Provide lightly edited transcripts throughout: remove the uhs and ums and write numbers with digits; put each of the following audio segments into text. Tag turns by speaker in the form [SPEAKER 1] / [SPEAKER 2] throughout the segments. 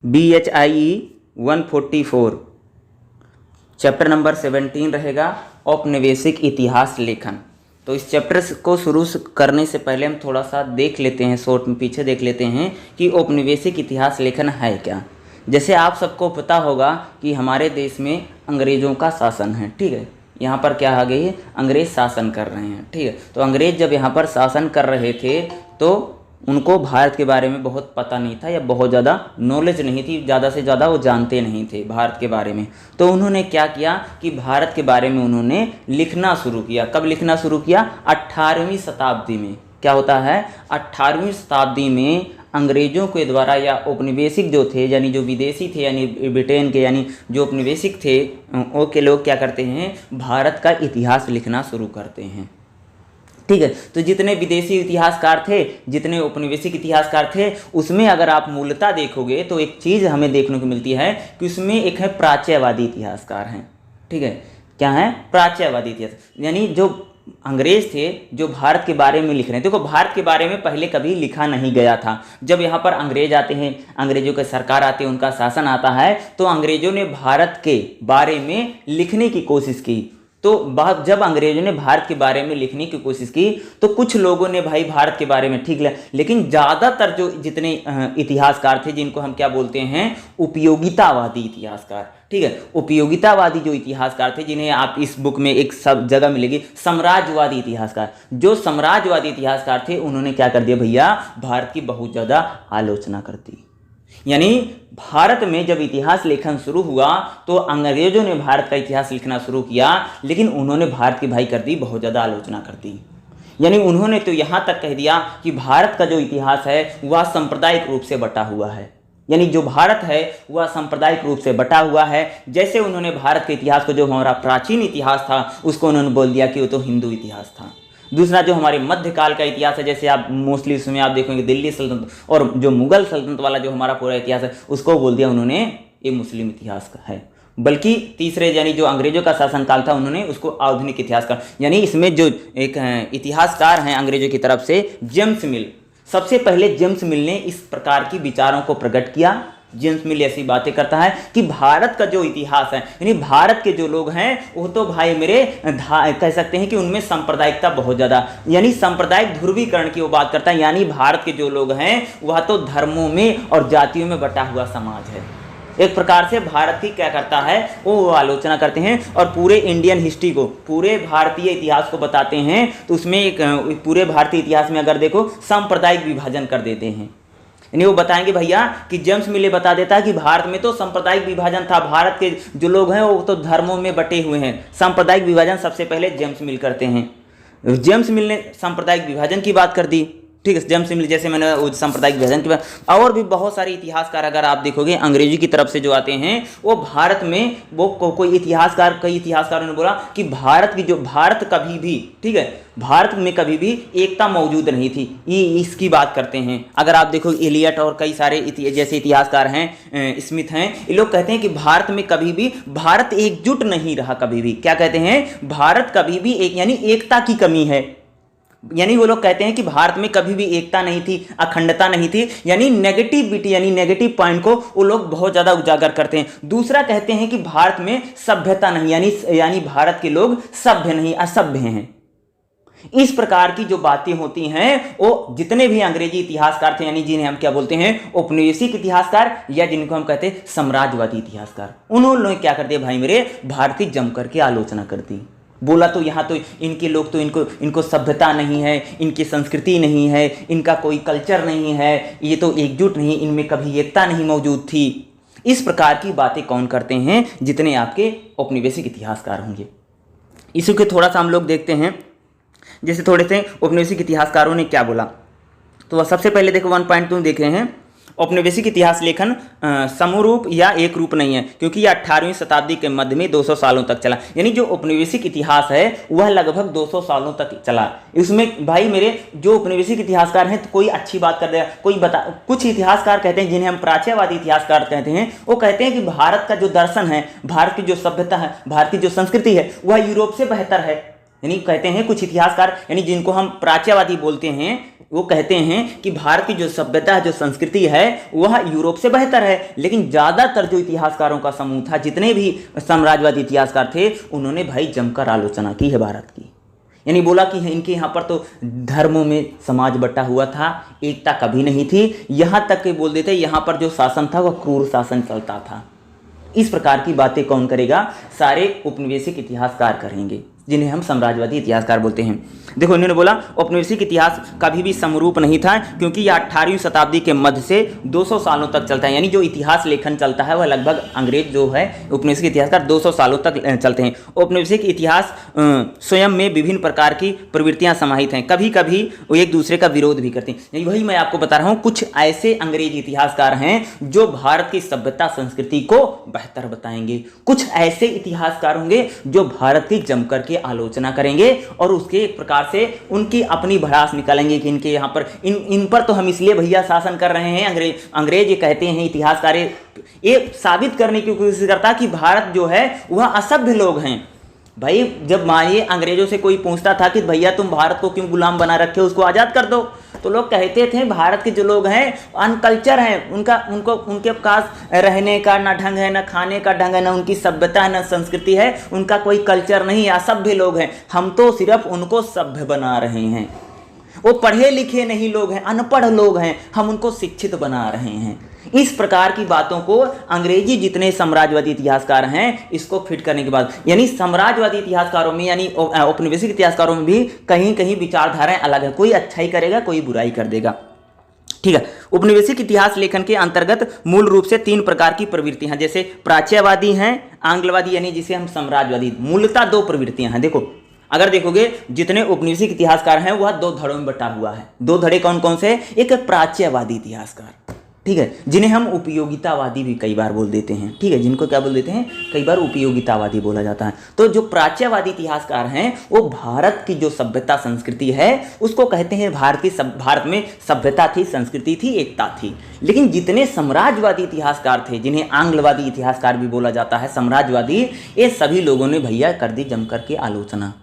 [SPEAKER 1] BHIE 144 chapter number 17 रहेगा औपनिवेशिक इतिहास लेखन। तो इस चैप्टर को शुरू करने से पहले हम थोड़ा सा देख लेते हैं, शॉर्ट में पीछे देख लेते हैं कि औपनिवेशिक इतिहास लेखन है क्या। जैसे आप सबको पता होगा कि हमारे देश में अंग्रेज़ों का शासन है, ठीक है। यहाँ पर क्या आ गई है, अंग्रेज़ शासन कर रहे हैं, ठीक है। तो अंग्रेज़ जब यहाँ पर शासन कर रहे थे तो उनको भारत के बारे में बहुत पता नहीं था या बहुत ज़्यादा नॉलेज नहीं थी, ज़्यादा से ज़्यादा वो जानते नहीं थे भारत के बारे में। तो उन्होंने क्या किया कि भारत के बारे में उन्होंने लिखना शुरू किया। कब लिखना शुरू किया? 18वीं शताब्दी में। क्या होता है? 18वीं शताब्दी में अंग्रेज़ों के द्वारा या औपनिवेशिक जो थे, यानी जो विदेशी थे, यानी ब्रिटेन के, यानी जो औपनिवेशिक थे, वो के लोग क्या करते हैं, भारत का इतिहास लिखना शुरू करते हैं, ठीक है। तो जितने विदेशी इतिहासकार थे, जितने औपनिवेशिक इतिहासकार थे, उसमें अगर आप मूलतः देखोगे तो एक चीज़ हमें देखने को मिलती है कि उसमें एक है प्राच्यवादी इतिहासकार हैं, ठीक है। क्या है? प्राच्यवादी इतिहास, यानी जो अंग्रेज़ थे जो भारत के बारे में लिख रहे हैं। देखो, भारत के बारे में पहले कभी लिखा नहीं गया था। जब यहाँ पर अंग्रेज आते हैं, अंग्रेजों की सरकार आती है, उनका शासन आता है, तो अंग्रेजों ने भारत के बारे में लिखने की कोशिश की। तो जब अंग्रेजों ने भारत के बारे में लिखने की कोशिश की तो कुछ लोगों ने भाई भारत के बारे में ठीक लिया, लेकिन ज़्यादातर जो जितने इतिहासकार थे, जिनको हम क्या बोलते हैं, उपयोगितावादी इतिहासकार, ठीक है। उपयोगितावादी जो इतिहासकार थे, जिन्हें आप इस बुक में एक सब जगह मिलेगी, साम्राज्यवादी इतिहासकार। जो साम्राज्यवादी इतिहासकार थे उन्होंने क्या कर दिया भैया, भारत की बहुत ज़्यादा आलोचना कर दी। यानी भारत में जब इतिहास लेखन शुरू हुआ तो अंग्रेजों ने भारत का इतिहास लिखना शुरू किया, लेकिन उन्होंने भारत की भाई कर दी, बहुत ज़्यादा आलोचना कर दी। यानी उन्होंने तो यहाँ तक कह दिया कि भारत का जो इतिहास है वह सांप्रदायिक रूप से बटा हुआ है। यानी जो भारत है वह सांप्रदायिक रूप से बटा हुआ है। जैसे उन्होंने भारत के इतिहास को, जो हमारा प्राचीन इतिहास था, उसको उन्होंने बोल दिया कि वो तो हिंदू इतिहास था। दूसरा जो हमारे मध्यकाल का इतिहास है, जैसे आप मोस्टली उसमें आप देखोगे दिल्ली सल्तनत और जो मुगल सल्तनत वाला जो हमारा पूरा इतिहास है, उसको बोल दिया उन्होंने ये मुस्लिम इतिहास का है। बल्कि तीसरे यानी जो अंग्रेजों का शासनकाल था, उन्होंने उसको आधुनिक इतिहास का, यानी इसमें जो एक इतिहासकार हैं अंग्रेजों की तरफ से, जेम्स मिल, सबसे पहले जेम्स मिल ने इस प्रकार की विचारों को प्रकट किया। जेम्स मिल ऐसी बातें करता है कि भारत का जो इतिहास है, यानी भारत के जो लोग हैं वो तो भाई मेरे कह सकते हैं कि उनमें सांप्रदायिकता बहुत ज़्यादा, यानी सांप्रदायिक ध्रुवीकरण की वो बात करता है। यानी भारत के जो लोग हैं वह तो धर्मों में और जातियों में बटा हुआ समाज है। एक प्रकार से भारत की क्या करता है, वो आलोचना करते हैं और पूरे इंडियन हिस्ट्री को, पूरे भारतीय इतिहास को बताते हैं। तो उसमें एक पूरे भारतीय इतिहास में अगर देखो सांप्रदायिक विभाजन कर देते हैं। यानी वो बताएंगे भैया कि जेम्स मिल बता देता है कि भारत में तो सांप्रदायिक विभाजन था, भारत के जो लोग हैं वो तो धर्मों में बटे हुए हैं। सांप्रदायिक विभाजन सबसे पहले जेम्स मिल करते हैं। जेम्स मिल ने सांप्रदायिक विभाजन की बात कर दी, ठीक है। जेम्स मिल, जैसे मैंने वो सांप्रदायिक विभाजन की बात, और भी बहुत सारे इतिहासकार अगर आप देखोगे अंग्रेजी की तरफ से जो आते हैं, वो भारत में वो कोई इतिहासकार, कई इतिहासकारों ने बोला कि भारत कभी भी, ठीक है, भारत में कभी भी एकता मौजूद नहीं थी, ये इसकी बात करते हैं। अगर आप देखो एलियट और कई सारे जैसे इतिहासकार हैं, स्मिथ हैं, ये लोग कहते हैं कि भारत में कभी भी भारत एकजुट नहीं रहा कभी भी। क्या कहते हैं? भारत कभी भी एक, यानी एकता की कमी है। यानी वो लोग कहते हैं कि भारत में कभी भी एकता नहीं थी, अखंडता नहीं थी, यानी नेगेटिविटी, यानी नेगेटिव पॉइंट को वो लोग बहुत ज़्यादा उजागर करते हैं। दूसरा कहते हैं कि भारत में सभ्यता नहीं, यानी भारत के लोग सभ्य नहीं, असभ्य हैं। इस प्रकार की जो बातें होती हैं, वो जितने भी अंग्रेजी इतिहासकार थे, यानी जिन्हें हम क्या बोलते हैं, औपनिवेशिक इतिहासकार, या जिनको हम कहते हैं साम्राज्यवादी इतिहासकार, उन्होंने क्या कर दिया भाई मेरे, भारत की जम करके आलोचना कर दी। बोला तो यहाँ तो इनके लोग तो इनको सभ्यता नहीं है, इनकी संस्कृति नहीं है, इनका कोई कल्चर नहीं है, ये तो एकजुट नहीं, इनमें कभी एकता नहीं मौजूद थी। इस प्रकार की बातें कौन करते हैं? जितने आपके औपनिवेशिक इतिहासकार होंगे। इसी के थोड़ा सा हम लोग देखते हैं, जैसे थोड़े से औपनिवेशिक इतिहासकारों ने क्या बोला। तो वह सबसे पहले देखो, 1 पॉइंट तुम देख रहे हैं, औपनिवेशिक इतिहास लेखन समरूप या एक रूप नहीं है, क्योंकि यह 18वीं शताब्दी के मध्य में 200 सालों तक चला। यानी जो औपनिवेशिक इतिहास है वह लगभग 200 सालों तक चला। इसमें भाई मेरे जो औपनिवेशिक इतिहासकार हैं, तो कोई अच्छी बात कर देगा, कोई कुछ इतिहासकार कहते हैं, जिन्हें हम प्राच्यवादी इतिहासकार कहते हैं, वो कहते हैं कि भारत का जो दर्शन है, भारत की जो सभ्यता है, भारत की जो संस्कृति है, वह यूरोप से बेहतर है। यानी कहते हैं कुछ इतिहासकार, यानी जिनको हम प्राच्यवादी बोलते हैं, वो कहते हैं कि भारत की जो सभ्यता जो संस्कृति है वह यूरोप से बेहतर है, लेकिन ज़्यादातर जो इतिहासकारों का समूह था, जितने भी साम्राज्यवादी इतिहासकार थे, उन्होंने भाई जमकर आलोचना की है भारत की। यानी बोला कि इनके यहाँ पर तो धर्मों में समाज बटा हुआ था, एकता कभी नहीं थी, यहाँ तक कि बोल देते यहाँ पर जो शासन था वह क्रूर शासन चलता था। इस प्रकार की बातें कौन करेगा? सारे औपनिवेशिक इतिहासकार करेंगे, जिन्हें हम साम्राज्यवादी इतिहासकार बोलते हैं। देखो इन्होंने बोला औपनिवेशिक इतिहास कभी भी समरूप नहीं था, क्योंकि यह 18वीं शताब्दी के मध्य से 200 सालों तक चलता है। यानी जो इतिहास लेखन चलता है वह लगभग अंग्रेज जो है औपनिवेशिक इतिहासकार 200 सालों तक चलते हैं। औपनिवेशिक इतिहास स्वयं में विभिन्न प्रकार की प्रवृत्तियां समाहित हैं, कभी कभी वो एक दूसरे का विरोध भी करते हैं। यानी वही मैं आपको बता रहा हूँ, कुछ ऐसे अंग्रेज इतिहासकार हैं जो भारत की सभ्यता संस्कृति को बेहतर बताएंगे, कुछ ऐसे इतिहासकार होंगे जो भारत की जमकर के आलोचना करेंगे और उसके एक प्रकार से उनकी अपनी भड़ास निकालेंगे कि इनके यहाँ पर इन पर तो हम इसलिए भैया शासन कर रहे हैं। अंग्रेज ये कहते हैं, इतिहासकार ये साबित करने की कोशिश करता कि भारत जो है वह असभ्य लोग हैं। भाई जब मानिए अंग्रेजों से कोई पूछता था कि भैया तुम भारत को क्यों गुलाम बना रखे हो, उसको आज़ाद कर दो, तो लोग कहते थे भारत के जो लोग हैं अनकल्चर हैं, उनके पास रहने का ना ढंग है, ना खाने का ढंग है, ना उनकी सभ्यता है, ना संस्कृति है, उनका कोई कल्चर नहीं है, असभ्य लोग हैं। हम तो सिर्फ उनको सभ्य बना रहे हैं। वो पढ़े लिखे नहीं लोग हैं, अनपढ़ लोग हैं, हम उनको शिक्षित बना रहे हैं। इस प्रकार की बातों को अंग्रेजी जितने साम्राज्यवादी इतिहासकार हैं इसको फिट करने के बाद, यानी साम्राज्यवादी इतिहासकारों में यानी औपनिवेशिक इतिहासकारों में भी कहीं कहीं विचारधाराएं अलग है, कोई अच्छाई करेगा, कोई बुराई कर देगा। ठीक है। औपनिवेशिक इतिहास लेखन के अंतर्गत मूल रूप से 3 प्रकार की प्रवृत्तियां हैं, जैसे प्राच्यवादी हैं, आंग्लवादी यानी जिसे हम साम्राज्यवादी। मूलतः 2 प्रवृत्तियां हैं। देखो अगर देखोगे जितने औपनिवेशिक इतिहासकार हैं वह 2 धड़ों में बटा हुआ है। 2 धड़े कौन कौन से? एक प्राच्यवादी इतिहासकार, ठीक है, जिन्हें हम उपयोगितावादी भी कई बार बोल देते हैं। ठीक है, जिनको क्या बोल देते हैं? कई बार उपयोगितावादी बोला जाता है। तो जो प्राच्यवादी इतिहासकार हैं वो भारत की जो सभ्यता संस्कृति है उसको कहते हैं भारत में सभ्यता थी, संस्कृति थी, एकता थी। लेकिन जितने साम्राज्यवादी इतिहासकार थे, जिन्हें आंग्लवादी इतिहासकार भी बोला जाता है, साम्राज्यवादी, ये सभी लोगों ने भैया कर दी जमकर के आलोचना।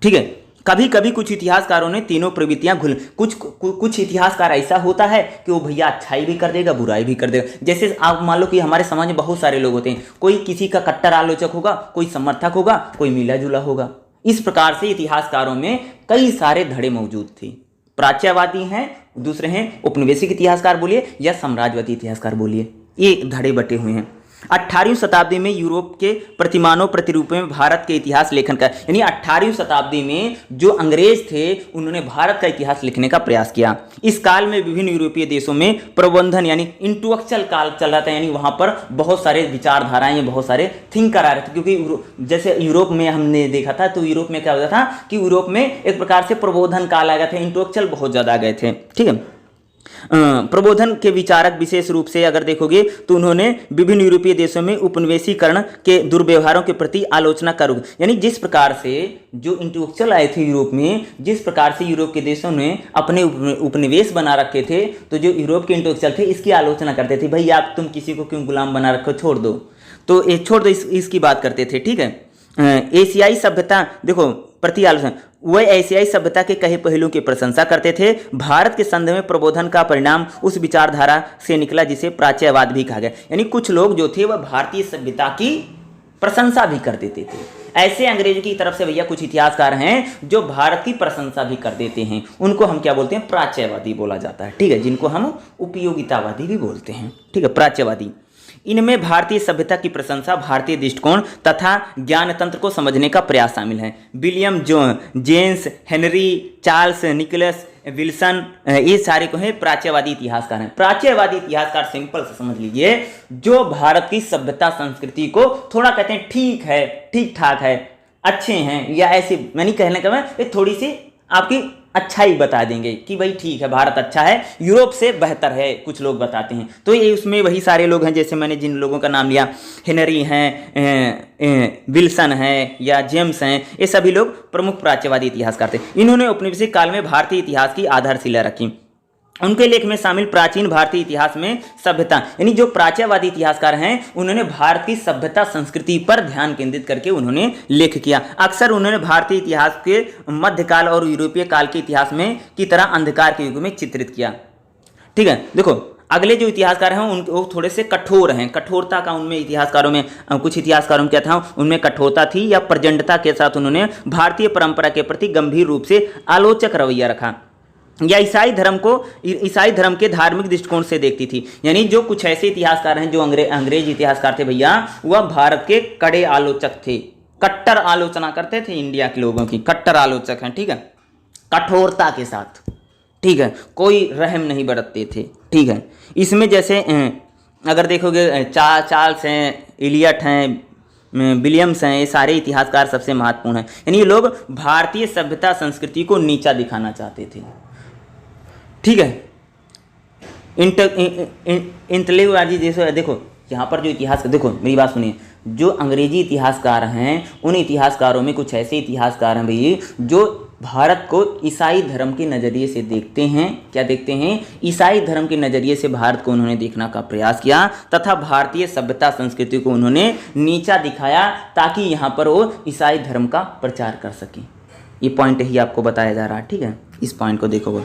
[SPEAKER 1] ठीक है, कभी कभी कुछ इतिहासकारों ने तीनों प्रवृत्तियां कुछ इतिहासकार ऐसा होता है कि वो भैया अच्छाई भी कर देगा, बुराई भी कर देगा। जैसे आप मान लो कि हमारे समाज में बहुत सारे लोग होते हैं, कोई किसी का कट्टर आलोचक होगा, कोई समर्थक होगा, कोई मिला जुला होगा। इस प्रकार से इतिहासकारों में कई सारे धड़े मौजूद थे। प्राच्यवादी हैं, दूसरे हैं औपनिवेशिक इतिहासकार बोलिए या साम्राज्यवादी इतिहासकार बोलिए, ये धड़े बटे हुए हैं। 18वीं शताब्दी में यूरोप के प्रतिमानों प्रतिरूपों में भारत के इतिहास लेखन का, यानी 18वीं शताब्दी में जो अंग्रेज थे उन्होंने भारत का इतिहास लिखने का प्रयास किया। इस काल में विभिन्न यूरोपीय देशों में प्रबंधन यानी इंटेलेक्चुअल काल चल रहा था, यानी वहां पर बहुत सारे विचारधाराएं, बहुत सारे थिंकर आ रहे थे। क्योंकि जैसे यूरोप में हमने देखा था, तो यूरोप में क्या होता था कि यूरोप में एक प्रकार से प्रबोधन काल आ गए थे, इंटेलेक्चुअल बहुत ज्यादा आ गए थे। ठीक है, प्रबोधन के विचारक विशेष रूप से अगर देखोगे तो उन्होंने विभिन्न यूरोपीय देशों में उपनिवेशीकरण के दुर्व्यवहारों के प्रति आलोचना करोगे। यानी जिस प्रकार से जो इंटेलेक्चुअल आए थे यूरोप में, जिस प्रकार से यूरोप के देशों ने अपने उपनिवेश बना रखे थे, तो जो यूरोप के इंटेलेक्चुअल थे इसकी आलोचना करते थे, भाई आप तुम किसी को क्यों गुलाम बना रखो, छोड़ दो, तो ये छोड़ दो, इसकी बात करते थे। ठीक है, एशियाई सभ्यता देखो प्रति आलोचना, वह एशियाई सभ्यता के कई पहलुओं की प्रशंसा करते थे। भारत के संदर्भ में प्रबोधन का परिणाम उस विचारधारा से निकला जिसे प्राच्यवाद भी कहा गया। यानी कुछ लोग जो थे वह भारतीय सभ्यता की प्रशंसा भी कर देते थे। ऐसे अंग्रेजों की तरफ से भैया कुछ इतिहासकार हैं जो भारत की प्रशंसा भी कर देते हैं, उनको हम क्या बोलते हैं? प्राच्यवादी बोला जाता है। ठीक है, जिनको हम उपयोगितावादी भी बोलते हैं। ठीक है, प्राच्यवादी। इनमें भारतीय सभ्यता की प्रशंसा, भारतीय दृष्टिकोण तथा ज्ञान तंत्र को समझने का प्रयास शामिल है। William James, Henry, Charles, Nicholas, Wilson, ये सारे को हैं प्राच्यवादी इतिहासकार हैं। प्राच्यवादी इतिहासकार सिंपल से समझ लीजिए, जो भारत की सभ्यता संस्कृति को थोड़ा कहते हैं ठीक है, ठीक ठाक है, अच्छे हैं, या ऐसे मैंने कहने का मैं थोड़ी सी आपकी अच्छाई बता देंगे कि भाई ठीक है, भारत अच्छा है, यूरोप से बेहतर है, कुछ लोग बताते हैं। तो ये उसमें वही सारे लोग हैं, जैसे मैंने जिन लोगों का नाम लिया, हेनरी हैं, विल्सन हैं या जेम्स हैं, ये सभी लोग प्रमुख प्राच्यवादी इतिहासकार थे। इन्होंने औपनिवेशिक काल में भारतीय इतिहास की आधारशिला रखी। उनके लेख में शामिल प्राचीन भारतीय इतिहास में सभ्यता, यानी जो प्राच्यवादी इतिहासकार हैं उन्होंने भारतीय सभ्यता संस्कृति पर ध्यान केंद्रित करके उन्होंने लेख किया। अक्सर उन्होंने भारतीय इतिहास के मध्यकाल और यूरोपीय काल के इतिहास में की तरह अंधकार के युग में चित्रित किया। ठीक है, देखो अगले जो इतिहासकार हैं वो थोड़े से कठोर हैं, कठोरता का उनमें इतिहासकारों में कुछ इतिहासकारों में क्या था, उनमें कठोरता थी या प्रचंडता के साथ उन्होंने भारतीय परंपरा के प्रति गंभीर रूप से आलोचक रवैया रखा या ईसाई धर्म के धार्मिक दृष्टिकोण से देखती थी। यानी जो कुछ ऐसे इतिहासकार हैं जो अंग्रेज इतिहासकार थे भैया, वह भारत के कड़े आलोचक थे, कट्टर आलोचना करते थे इंडिया के लोगों की, कट्टर आलोचक हैं। ठीक है, कठोरता के साथ, ठीक है, कोई रहम नहीं बरतते थे। ठीक है, इसमें जैसे अगर देखोगे चार्ल्स हैं, इलियट हैं, विलियम्स हैं, ये सारे इतिहासकार सबसे महत्वपूर्ण हैं। यानी ये लोग भारतीय सभ्यता संस्कृति को नीचा दिखाना चाहते थे। ठीक है, इंटेलेक्चुअल जैसे देखो यहाँ पर जो इतिहास, देखो मेरी बात सुनिए, जो अंग्रेजी इतिहासकार हैं उन इतिहासकारों में कुछ ऐसे इतिहासकार हैं भाई जो भारत को ईसाई धर्म के नज़रिए से देखते हैं। क्या देखते हैं? ईसाई धर्म के नज़रिए से भारत को उन्होंने देखने का प्रयास किया तथा भारतीय सभ्यता संस्कृति को उन्होंने नीचा दिखाया ताकि यहाँ पर वो ईसाई धर्म का प्रचार कर सकें। ये पॉइंट ही आपको बताया जा रहा है। ठीक है, इस पॉइंट को देखो।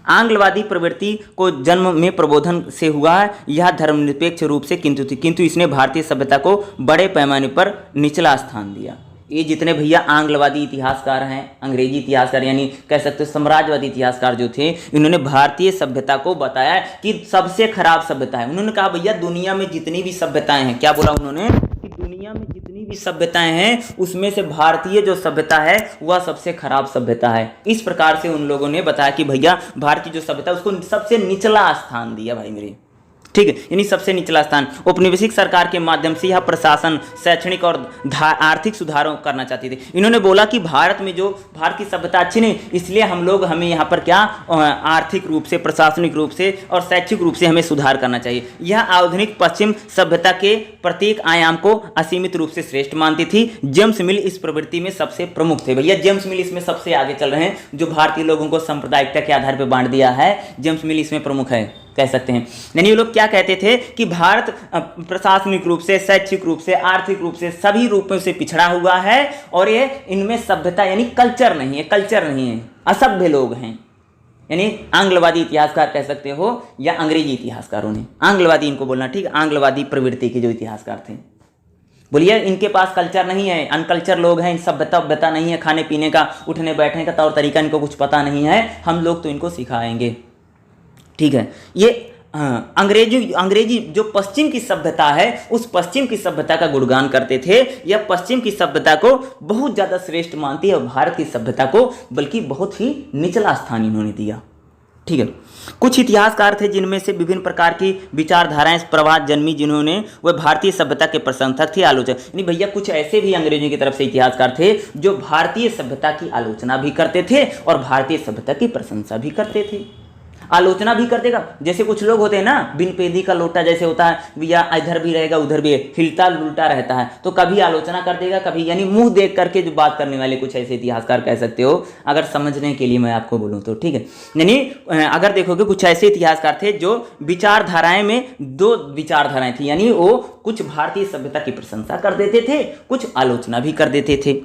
[SPEAKER 1] आंग्लवादी प्रवृत्ति को जन्म में प्रबोधन से हुआ है, यह धर्मनिरपेक्ष रूप से किंतु इसने भारतीय सभ्यता को बड़े पैमाने पर निचला स्थान दिया। ये जितने भैया आंग्लवादी इतिहासकार हैं, अंग्रेजी इतिहासकार यानी कह सकते हो साम्राज्यवादी इतिहासकार जो थे, इन्होंने भारतीय सभ्यता को बताया कि सबसे खराब सभ्यता है। उन्होंने कहा भैया दुनिया में जितनी भी सभ्यताएं हैं, क्या बोला उन्होंने कि दुनिया में जितनी भी सभ्यताएं हैं उसमें से भारतीय जो सभ्यता है वह सबसे खराब सभ्यता है। इस प्रकार से उन लोगों ने बताया कि भैया भारतीय जो सभ्यता उसको सबसे निचला स्थान दिया भाई मेरे। ठीक है, यानी सबसे निचला स्थान। औपनिवेशिक सरकार के माध्यम से यह प्रशासन शैक्षणिक और आर्थिक सुधारों करना चाहती थी। इन्होंने बोला कि भारत की सभ्यता अच्छी नहीं, इसलिए हमें यहाँ पर क्या आर्थिक रूप से, प्रशासनिक रूप से और शैक्षिक रूप से हमें सुधार करना चाहिए। यह आधुनिक पश्चिम सभ्यता के प्रत्येक आयाम को असीमित रूप से श्रेष्ठ मानती थी। जेम्स मिल इस प्रवृत्ति में सबसे प्रमुख थे। भैया जेम्स मिल इसमें सबसे आगे चल रहे हैं, जो भारतीय लोगों को सांप्रदायिकता के आधार पर बांट दिया है, जेम्स मिल इसमें प्रमुख है कह सकते हैं। यानी ये लोग क्या कहते थे कि भारत प्रशासनिक रूप से, शैक्षिक रूप से, आर्थिक रूप से सभी रूपों से पिछड़ा हुआ है और ये इनमें सभ्यता यानी कल्चर नहीं है, असभ्य लोग हैं। यानी आंग्लवादी इतिहासकार कह सकते हो या अंग्रेजी इतिहासकारों ने, आंग्लवादी इनको बोलना, ठीक, आंग्लवादी प्रवृत्ति के जो इतिहासकार थे, बोलिए इनके पास कल्चर नहीं है, अनकल्चर लोग हैं, इन सभ्यता नहीं है, खाने पीने का, उठने बैठने का तौर तरीका इनको कुछ पता नहीं है, हम लोग तो इनको सिखाएंगे। ठीक है, ये अंग्रेजी जो पश्चिम की सभ्यता है उस पश्चिम की सभ्यता का गुणगान करते थे। यह पश्चिम की सभ्यता को बहुत ज़्यादा श्रेष्ठ मानती है और भारत की सभ्यता को बल्कि बहुत ही निचला स्थान इन्होंने दिया। ठीक है, कुछ इतिहासकार थे जिनमें से विभिन्न प्रकार की विचारधाराएं प्रभात जन्मी, जिन्होंने वह भारतीय सभ्यता के प्रशंसक थे, आलोचक। यानी भैया कुछ ऐसे भी अंग्रेजों की तरफ से इतिहासकार थे जो भारतीय सभ्यता की आलोचना भी करते थे और भारतीय सभ्यता की प्रशंसा भी करते थे। आलोचना भी कर देगा, जैसे कुछ लोग होते हैं ना, बिन पेदी का लोटा जैसे होता है, या इधर भी रहेगा उधर भी हिलता उल्टा रहता है, तो कभी आलोचना कर देगा, कभी यानी मुंह देख करके जो बात करने वाले कुछ ऐसे इतिहासकार कह सकते हो, अगर समझने के लिए मैं आपको बोलूँ तो। ठीक है, यानी अगर देखोगे कुछ ऐसे इतिहासकार थे जो विचारधाराएं में दो विचारधाराएं थी, यानी वो कुछ भारतीय सभ्यता की प्रशंसा कर देते थे, कुछ आलोचना भी कर देते थे।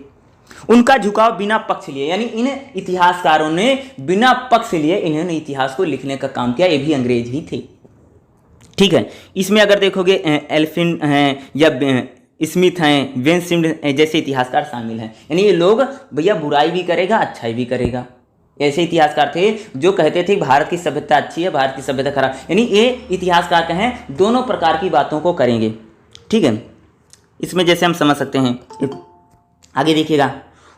[SPEAKER 1] उनका झुकाव बिना पक्ष लिए, यानी इन इतिहासकारों ने बिना पक्ष लिए इन्होंने इतिहास को लिखने का काम किया, ये भी अंग्रेज ही थे। ठीक है, इसमें अगर देखोगे एल्फिन हैं या स्मिथ हैं, वेनसिम्ड जैसे इतिहासकार शामिल हैं। यानी ये लोग भैया बुराई भी करेगा, अच्छाई भी करेगा। ऐसे इतिहासकार थे जो कहते थे भारत की सभ्यता अच्छी है, भारत की सभ्यता खराब, यानी ये इतिहासकार कहें दोनों प्रकार की बातों को करेंगे। ठीक है, इसमें जैसे हम समझ सकते हैं, आगे देखिएगा,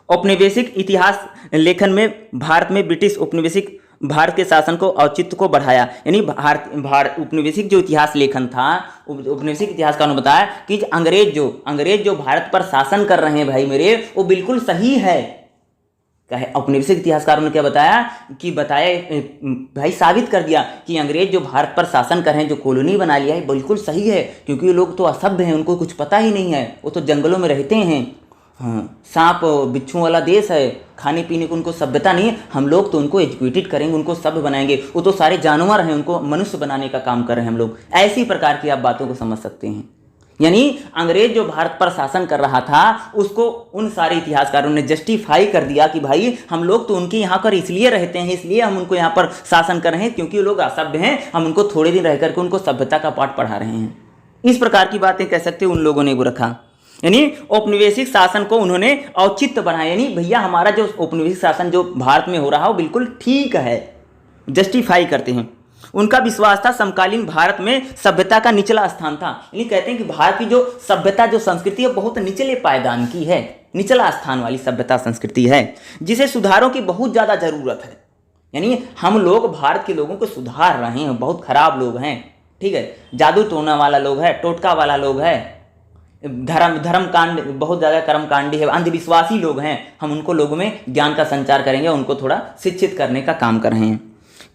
[SPEAKER 1] औपनिवेशिक इतिहास लेखन में भारत में ब्रिटिश उपनिवेशिक भारत के शासन को औचित्य को बढ़ाया। यानी भारत उपनिवेशिक जो इतिहास लेखन था, उपनिवेशिक इतिहासकारों ने बताया कि अंग्रेज जो भारत पर शासन कर रहे हैं भाई मेरे, वो बिल्कुल सही है। कहे औपनिवेशिक इतिहासकारों ने क्या बताया भाई, साबित कर दिया कि अंग्रेज जो भारत पर शासन कर रहे हैं, जो कॉलोनी बना लिया है, बिल्कुल सही है, क्योंकि ये लोग तो असभ्य हैं, उनको कुछ पता ही नहीं है, वो तो जंगलों में रहते हैं, हाँ, सांप बिच्छू वाला देश है, खाने पीने को उनको सभ्यता नहीं है, हम लोग तो उनको एजुकेटेड करेंगे, उनको सभ्य बनाएंगे, वो तो सारे जानवर हैं, उनको मनुष्य बनाने का काम कर रहे हैं हम लोग। ऐसी प्रकार की आप बातों को समझ सकते हैं। यानी अंग्रेज जो भारत पर शासन कर रहा था उसको उन सारे इतिहासकारों ने जस्टिफाई कर दिया कि भाई हम लोग तो उनके यहाँ पर इसलिए रहते हैं, इसलिए हम उनको यहाँ पर शासन कर रहे हैं क्योंकि वो लोग असभ्य हैं, हम उनको थोड़े दिन रह करके उनको सभ्यता का पाठ पढ़ा रहे हैं। इस प्रकार की बातें कह सकते उन लोगों ने वो रखा। यानी औपनिवेशिक शासन को उन्होंने औचित्य बनाया, यानी भैया हमारा जो औपनिवेशिक शासन जो भारत में हो रहा है वो बिल्कुल ठीक है, जस्टिफाई करते हैं। उनका विश्वास था समकालीन भारत में सभ्यता का निचला स्थान था। यानी कहते हैं कि भारत की जो सभ्यता जो संस्कृति है बहुत निचले पायदान की है, निचला स्थान वाली सभ्यता संस्कृति है जिसे सुधारों की बहुत ज़्यादा ज़रूरत है। यानी हम लोग भारत के लोगों को सुधार रहे हैं, बहुत खराब लोग हैं, ठीक है, जादू टोना वाला लोग है, टोटका वाला लोग है, धर्म कांड बहुत ज़्यादा कर्मकांडी है, अंधविश्वासी लोग हैं, हम उनको लोगों में ज्ञान का संचार करेंगे, उनको थोड़ा शिक्षित करने का काम कर रहे हैं।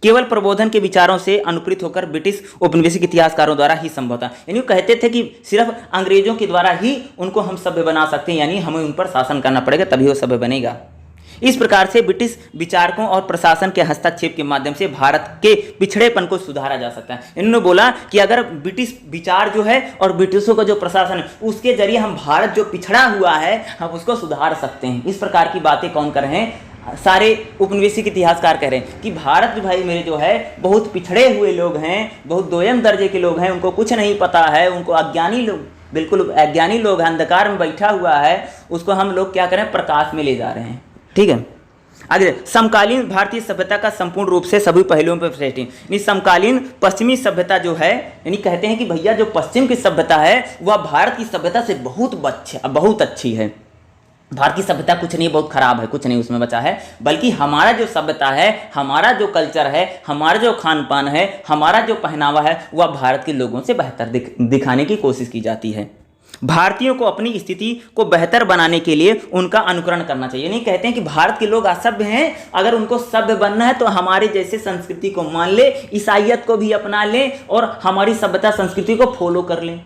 [SPEAKER 1] केवल प्रबोधन के विचारों से अनुप्रेरित होकर ब्रिटिश औपनिवेशिक इतिहासकारों द्वारा ही संभव था। यानी कहते थे कि सिर्फ अंग्रेजों के द्वारा ही उनको हम सभ्य बना सकते हैं, यानी हमें उन पर शासन करना पड़ेगा तभी वो सभ्य बनेगा। इस प्रकार से ब्रिटिश विचारकों और प्रशासन के हस्तक्षेप के माध्यम से भारत के पिछड़ेपन को सुधारा जा सकता है। इन्होंने बोला कि अगर ब्रिटिश विचार जो है और ब्रिटिशों का जो प्रशासन है उसके जरिए हम भारत जो पिछड़ा हुआ है हम उसको सुधार सकते हैं। इस प्रकार की बातें कौन कर रहे हैं? सारे औपनिवेशिक इतिहासकार कह रहे हैं कि भारत भाई मेरे जो है बहुत पिछड़े हुए लोग हैं, बहुत दोयम दर्जे के लोग हैं, उनको कुछ नहीं पता है, उनको अज्ञानी लोग, बिल्कुल अज्ञानी लोग, अंधकार में बैठा हुआ है, उसको हम लोग क्या करें, प्रकाश में ले जा रहे हैं। ठीक है, आगे समकालीन भारतीय सभ्यता का संपूर्ण रूप से सभी पहलुओं पर श्रेष्ठ है। समकालीन पश्चिमी सभ्यता जो है, यानी कहते हैं कि भैया जो पश्चिम की सभ्यता है वह भारत की सभ्यता से बहुत अच्छी है। भारत की सभ्यता कुछ नहीं बहुत खराब है, कुछ नहीं उसमें बचा है, बल्कि हमारा जो सभ्यता है, हमारा जो कल्चर है, हमारा जो खान पान है, हमारा जो पहनावा है वह भारत के लोगों से बेहतर दिखाने की कोशिश की जाती है। भारतीयों को अपनी स्थिति को बेहतर बनाने के लिए उनका अनुकरण करना चाहिए। नहीं कहते हैं कि भारत के लोग असभ्य हैं, अगर उनको सभ्य बनना है तो हमारे जैसे संस्कृति को मान ले, ईसाइयत को भी अपना लें और हमारी सभ्यता संस्कृति को फॉलो कर लें,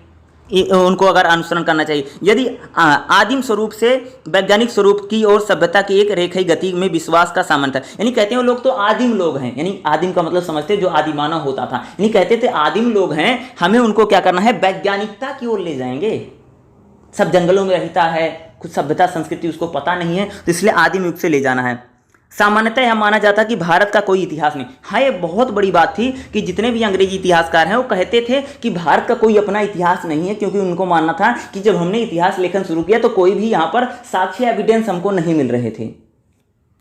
[SPEAKER 1] उनको अगर अनुसरण करना चाहिए। यदि आदिम स्वरूप से वैज्ञानिक स्वरूप की और सभ्यता की एक रेखीय गति में विश्वास का सामर्थ्य, यानी कहते हैं वो लोग तो आदिम लोग हैं, यानी आदिम का मतलब समझते जो आदिमानव होता था, यानी कहते थे आदिम लोग हैं, हमें उनको क्या करना है, वैज्ञानिकता की ओर ले जाएंगे। सब जंगलों में रहता है, कुछ सभ्यता संस्कृति उसको पता नहीं है, तो इसलिए आदिम युग से ले जाना है। सामान्यतः यह माना जाता कि भारत का कोई इतिहास नहीं। हाँ, ये बहुत बड़ी बात थी कि जितने भी अंग्रेजी इतिहासकार हैं वो कहते थे कि भारत का कोई अपना इतिहास नहीं है, क्योंकि उनको मानना था कि जब हमने इतिहास लेखन शुरू किया तो कोई भी यहाँ पर साक्ष्य एविडेंस हमको नहीं मिल रहे थे।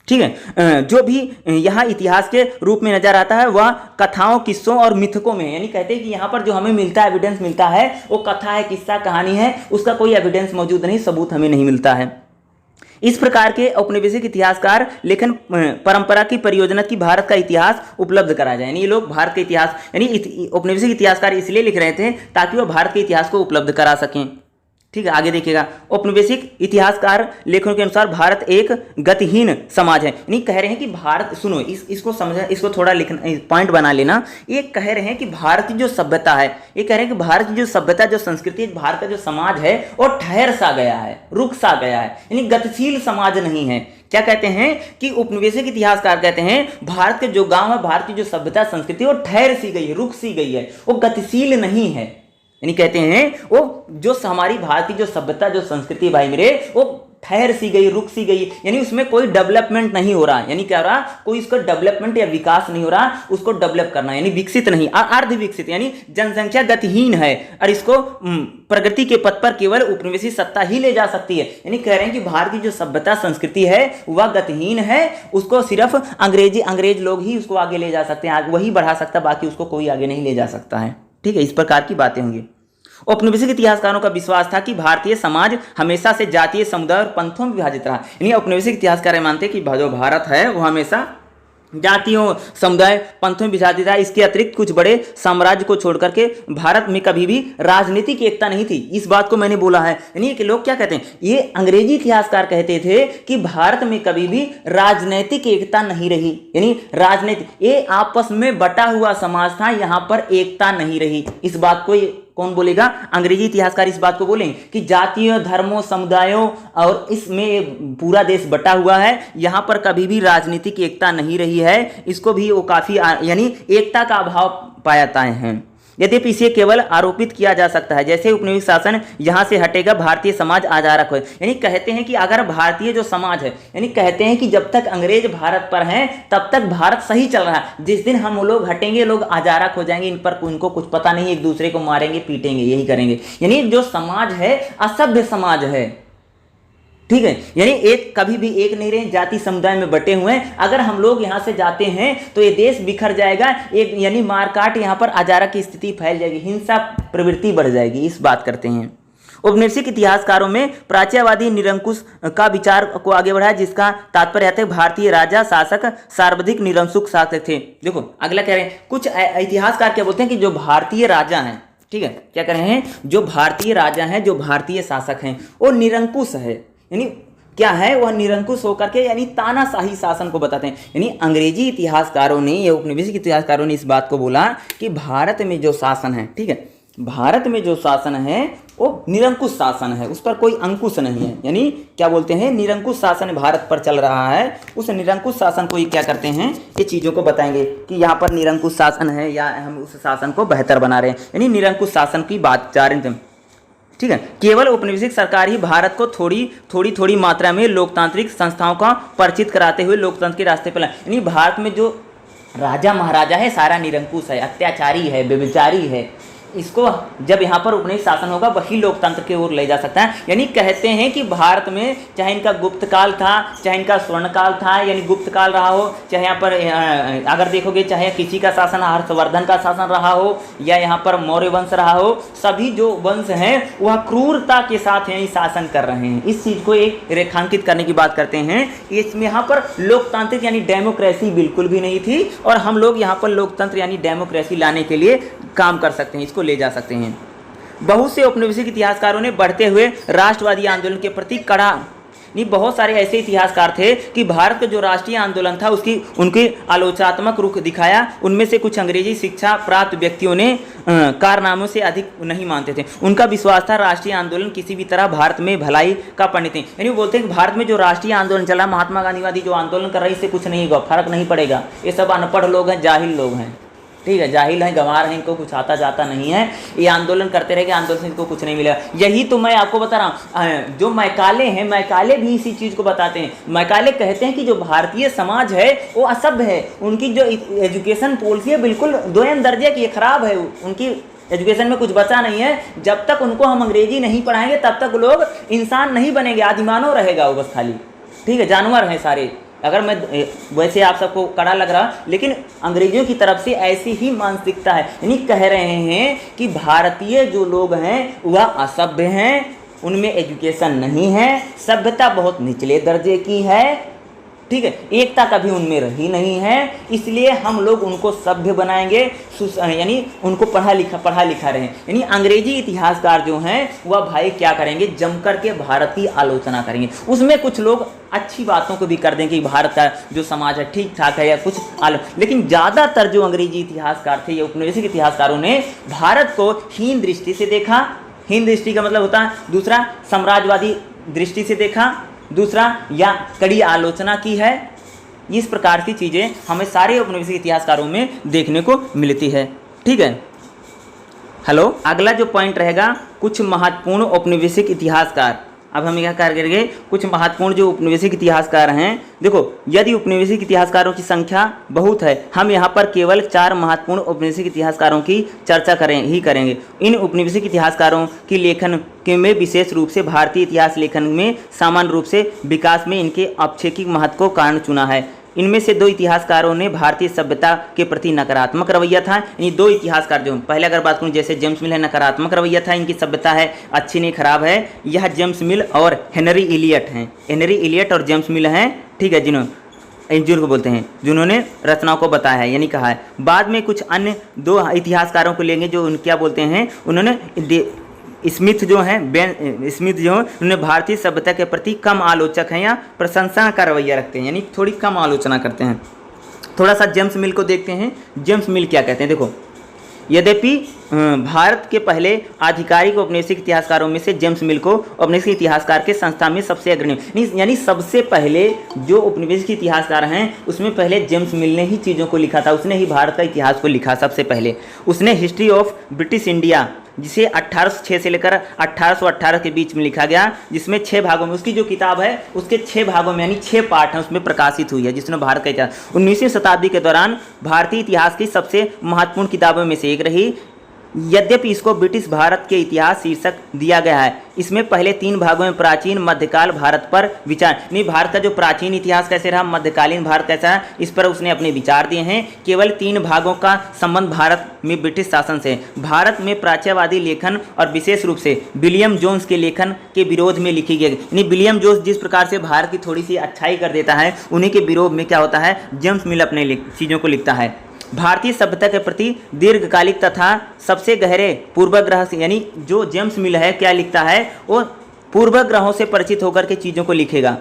[SPEAKER 1] ठीक है, जो भी यहाँ इतिहास के रूप में नजर आता है वह कथाओं, किस्सों और मिथकों में, यानी कहते हैं कि यहाँ पर जो हमें मिलता है, एविडेंस मिलता है, वो कथा है, किस्सा, कहानी है, उसका कोई एविडेंस मौजूद नहीं, सबूत हमें नहीं मिलता है। इस प्रकार के औपनिवेशिक इतिहासकार लेखन परंपरा की परियोजना की भारत का इतिहास उपलब्ध कराया जाए। यानी ये लोग भारत के इतिहास, यानी औपनिवेशिक इतिहासकार इसलिए लिख रहे थे ताकि वह भारत के इतिहास को उपलब्ध करा सकें। ठीक है, आगे देखिएगा, औपनिवेशिक इतिहासकार लेखों के अनुसार भारत एक गतिहीन समाज है। नहीं कह रहे हैं कि भारत, सुनो इसको समझा, इसको थोड़ा लिखना, पॉइंट बना लेना। ये कह रहे हैं कि भारत की जो सभ्यता है, ये कह रहे हैं कि भारत की जो सभ्यता, जो संस्कृति, भारत का जो समाज है वो ठहर सा गया है, रुक सा गया है, यानी गतिशील समाज नहीं है। क्या कहते हैं कि औपनिवेशिक इतिहासकार कहते हैं भारत के जो गांव है, भारत की जो सभ्यता संस्कृति वो ठहर सी गई है, रुक सी गई है, वो गतिशील नहीं है। यानी कहते हैं वो जो हमारी भारत की जो सभ्यता, जो संस्कृति भाई मेरे, वो ठहर सी गई, रुक सी गई, यानी उसमें कोई डेवलपमेंट नहीं हो रहा। यानी क्या हो रहा, कोई उसका डेवलपमेंट या विकास नहीं हो रहा, उसको डेवलप करना, यानी विकसित नहीं, अर्ध विकसित, यानी जनसंख्या गतिहीन है और इसको प्रगति के पथ पर केवल उपनिवेशी सत्ता ही ले जा सकती है। यानी कह रहे हैं कि भारत की जो सभ्यता संस्कृति है वह गतिहीन है, उसको सिर्फ अंग्रेज लोग ही उसको आगे ले जा सकते हैं, वही बढ़ा सकता, बाकी उसको कोई आगे नहीं ले जा सकता है। ठीक है, इस प्रकार की बातें होंगी। औपनिवेशिक इतिहासकारों का विश्वास था कि भारतीय समाज हमेशा से जातीय, समुदाय और पंथों में विभाजित रहा। यानी औपनिवेशिक इतिहासकार मानते कि जो भारत है वो हमेशा जातियों, समुदाय, पंथों में विभाजित रहा। इसके अतिरिक्त कुछ बड़े साम्राज्य को छोड़ करके भारत में कभी भी राजनीतिक एकता नहीं थी। इस बात को मैंने बोला है। यानी कि लोग क्या कहते हैं, ये अंग्रेजी इतिहासकार कहते थे कि भारत में कभी भी राजनीतिक एकता नहीं रही, यानी राजनीतिक, ये आपस में बटा हुआ समाज था, यहाँ पर एकता नहीं रही। इस बात को कौन बोलेगा? अंग्रेजी इतिहासकार इस बात को बोलेंगे कि जातियों, धर्मों, समुदायों और इसमें पूरा देश बटा हुआ है, यहाँ पर कभी भी राजनीतिक एकता नहीं रही है, इसको भी वो काफ़ी यानी एकता का अभाव पाया है। यद्यपि इसे केवल आरोपित किया जा सकता है, जैसे उपनिवेश शासन यहाँ से हटेगा भारतीय समाज आजारक हो। यानी कहते हैं कि अगर भारतीय जो समाज है, यानी कहते हैं कि जब तक अंग्रेज भारत पर हैं तब तक भारत सही चल रहा है, जिस दिन हम लोग हटेंगे लोग आजारक हो जाएंगे, इन पर उनको कुछ पता नहीं, एक दूसरे को मारेंगे पीटेंगे, यही करेंगे। यानी जो समाज है असभ्य समाज है, ठीक है। यानी एक कभी भी एक नहीं रहे, जाति समुदाय में बटे हुए हैं। अगर हम लोग यहाँ से जाते हैं तो ये देश बिखर जाएगा, एक यानी मारकाट, यहाँ पर अजारक की स्थिति फैल जाएगी, हिंसा प्रवृत्ति बढ़ जाएगी, इस बात करते हैं। औपनिवेशिक इतिहासकारों में प्राच्यवादी निरंकुश का विचार को आगे बढ़ाया, जिसका तात्पर्य है भारतीय राजा शासक सर्वाधिक निरंकुश शासक थे। देखो अगला कह रहे हैं, कुछ इतिहासकार क्या बोलते हैं कि जो भारतीय राजा हैं, ठीक है, क्या कह रहे हैं, जो भारतीय राजा हैं, जो भारतीय शासक हैं, वो निरंकुश है। यानी क्या है, वह निरंकुश होकर के यानी तानाशाही शासन को बताते हैं। यानी अंग्रेजी इतिहासकारों ने या औपनिवेशिक इतिहासकारों ने इस बात को बोला कि भारत में जो शासन है, ठीक है, भारत में जो शासन है वो निरंकुश शासन है, उस पर कोई अंकुश नहीं है। यानी क्या बोलते हैं, निरंकुश शासन भारत पर चल रहा है, उस निरंकुश शासन को ये क्या करते हैं, ये चीज़ों को बताएंगे कि यहाँ पर निरंकुश शासन है या हम उस शासन को बेहतर बना रहे हैं। यानी निरंकुश शासन की बात जा रहे हैं, ठीक है। केवल औपनिवेशिक सरकार ही भारत को थोड़ी मात्रा में लोकतांत्रिक संस्थाओं का परिचित कराते हुए लोकतंत्र के रास्ते पर लाए। यानी भारत में जो राजा महाराजा है सारा निरंकुश है, अत्याचारी है, व्यभिचारी है, इसको जब यहाँ पर उपनिवेश शासन होगा वही लोकतंत्र की ओर ले जा सकता है। यानी कहते हैं कि भारत में चाहे इनका गुप्त काल था, चाहे इनका स्वर्ण काल था, यानी गुप्त काल रहा हो, चाहे यहाँ पर अगर देखोगे चाहे किसी का शासन हर्षवर्धन का शासन रहा हो या यहाँ पर मौर्य वंश रहा हो, सभी जो वंश हैं वह क्रूरता के साथ यही शासन कर रहे हैं। इस चीज़ को एक रेखांकित करने की बात करते हैं। इसमें यहाँ पर लोकतांत्रिक यानी डेमोक्रेसी बिल्कुल भी नहीं थी, और हम लोग यहाँ पर लोकतंत्र यानी डेमोक्रेसी लाने के लिए काम कर सकते हैं, इसको ले जा सकते हैं। बहुत से औपनिवेशिक इतिहासकारों ने बढ़ते हुए राष्ट्रवादी आंदोलन के प्रति कड़ा, नहीं बहुत सारे ऐसे इतिहासकार थे कि भारत का जो राष्ट्रीय आंदोलन था उसकी उनके आलोचनात्मक रुख दिखाया। उनमें से कुछ अंग्रेजी शिक्षा प्राप्त व्यक्तियों ने कारनामों से अधिक नहीं मानते थे। उनका विश्वास था राष्ट्रीय आंदोलन किसी भी तरह भारत में भलाई का पंडित है। यानी वो बोलते हैं कि भारत में जो राष्ट्रीय आंदोलन चला, महात्मा गांधीवादी जो आंदोलन कर रहे हैं, इससे कुछ नहीं होगा, फर्क नहीं पड़ेगा, ये सब अनपढ़ लोग हैं, जाहिल लोग हैं, ठीक है, जाहिल हैं, गंवार हैं, इनको कुछ आता जाता नहीं है, ये आंदोलन करते रहेंगे, आंदोलन से इनको कुछ नहीं मिलेगा। यही तो मैं आपको बता रहा हूँ, जो मैकाले हैं, मैकाले भी इसी चीज़ को बताते हैं। मैकाले कहते हैं कि जो भारतीय समाज है वो असभ्य है, उनकी जो एजुकेशन पॉलिसी है बिल्कुल दोयम दर्जे की खराब है, उनकी एजुकेशन में कुछ बचा नहीं है। जब तक उनको हम अंग्रेजी नहीं पढ़ाएंगे तब तक लोग इंसान नहीं बनेंगे, आदिमानव रहेगा वो बस खाली, ठीक है, जानवर हैं सारे। अगर मैं वैसे आप सबको कड़ा लग रहा, लेकिन अंग्रेजियों की तरफ से ऐसी ही मानसिकता है। यानी कह रहे हैं कि भारतीय जो लोग हैं वह असभ्य हैं, उनमें एजुकेशन नहीं है, सभ्यता बहुत निचले दर्जे की है, ठीक है, एकता कभी उनमें रही नहीं है, इसलिए हम लोग उनको सभ्य बनाएंगे, यानी उनको पढ़ा लिखा रहे। यानी अंग्रेजी इतिहासकार जो हैं वह भाई क्या करेंगे, जम करके भारत की आलोचना करेंगे। उसमें कुछ लोग अच्छी बातों को भी कर दें कि भारत का जो समाज है ठीक ठाक है या कुछ लेकिन ज़्यादातर जो अंग्रेजी इतिहासकार थे या औपनिवेशिक इतिहासकारों ने भारत को हीन दृष्टि से देखा। हीन दृष्टि का मतलब होता है दूसरा साम्राज्यवादी दृष्टि से देखा, दूसरा या कड़ी आलोचना की है। इस प्रकार की चीज़ें हमें सारे औपनिवेशिक इतिहासकारों में देखने को मिलती है, ठीक है। हेलो, अगला जो पॉइंट रहेगा कुछ महत्वपूर्ण औपनिवेशिक इतिहासकार। अब हम क्या करेंगे, कुछ महत्वपूर्ण जो औपनिवेशिक इतिहासकार हैं। देखो, यदि औपनिवेशिक इतिहासकारों की संख्या बहुत है, हम यहाँ पर केवल 4 महत्वपूर्ण औपनिवेशिक इतिहासकारों की चर्चा करेंगे। इन औपनिवेशिक इतिहासकारों की लेखन के में विशेष रूप से भारतीय इतिहास लेखन में सामान्य रूप से विकास में इनके औपनिवेशिक महत्व को कारण चुना है। इनमें से 2 इतिहासकारों ने भारतीय सभ्यता के प्रति नकारात्मक रवैया था। यानी 2 इतिहासकार जो पहले अगर बात करूँ, जैसे जेम्स मिल है, नकारात्मक रवैया था, इनकी सभ्यता है अच्छी नहीं खराब है। यह जेम्स मिल और हेनरी इलियट हैं। हेनरी इलियट और जेम्स मिल हैं, ठीक है, जिनको बोलते हैं, जिन्होंने रचनाओं को बताया है, यानी कहा है। बाद में कुछ अन्य 2 इतिहासकारों को लेंगे जो क्या बोलते हैं, उन्होंने स्मिथ जो हैं, बेन स्मिथ जो हैं, उन्होंने भारतीय सभ्यता के प्रति कम आलोचक हैं या प्रशंसा का रवैया रखते हैं, यानी थोड़ी कम आलोचना करते हैं। थोड़ा सा जेम्स मिल को देखते हैं। जेम्स मिल क्या कहते हैं, देखो, यद्यपि भारत के पहले आधिकारिक औपनिवेशिक इतिहासकारों में से जेम्स मिल को औपनिवेशिक इतिहासकार के संस्था में सबसे अग्रणी, यानी सबसे पहले जो औपनिवेशिक इतिहासकार हैं उसमें पहले जेम्स मिल ने ही चीज़ों को लिखा था, उसने ही भारत का इतिहास को लिखा सबसे पहले। उसने हिस्ट्री ऑफ ब्रिटिश इंडिया, जिसे 1806 से लेकर 1818 के बीच में लिखा गया, जिसमें 6 भागों में, उसकी जो किताब है उसके 6 भागों में यानी 6 पार्ट हैं उसमें प्रकाशित हुई है, जिसने भारत का इतिहास 19वीं शताब्दी के दौरान भारतीय इतिहास की सबसे महत्वपूर्ण किताबों में से एक रही। यद्यपि इसको ब्रिटिश भारत के इतिहास शीर्षक दिया गया है। इसमें पहले 3 भागों में प्राचीन मध्यकाल भारत पर विचार, नहीं भारत का जो प्राचीन इतिहास कैसे रहा, मध्यकालीन भारत कैसा है, इस पर उसने अपने विचार दिए हैं। केवल 3 भागों का संबंध भारत में ब्रिटिश शासन से। भारत में प्राच्यवादी लेखन और विशेष रूप से विलियम जोन्स के लेखन के विरोध में लिखी गई, यानी विलियम जोन्स जिस प्रकार से भारत की थोड़ी सी अच्छाई कर देता है, उन्हीं के विरोध में क्या होता है, जेम्स मिल अपने चीज़ों को लिखता है। भारतीय सभ्यता के प्रति दीर्घकालिक तथा सबसे गहरे पूर्वग्रह से, यानी जो जेम्स मिल है क्या लिखता है, वो पूर्वग्रहों से परिचित होकर के चीज़ों को लिखेगा।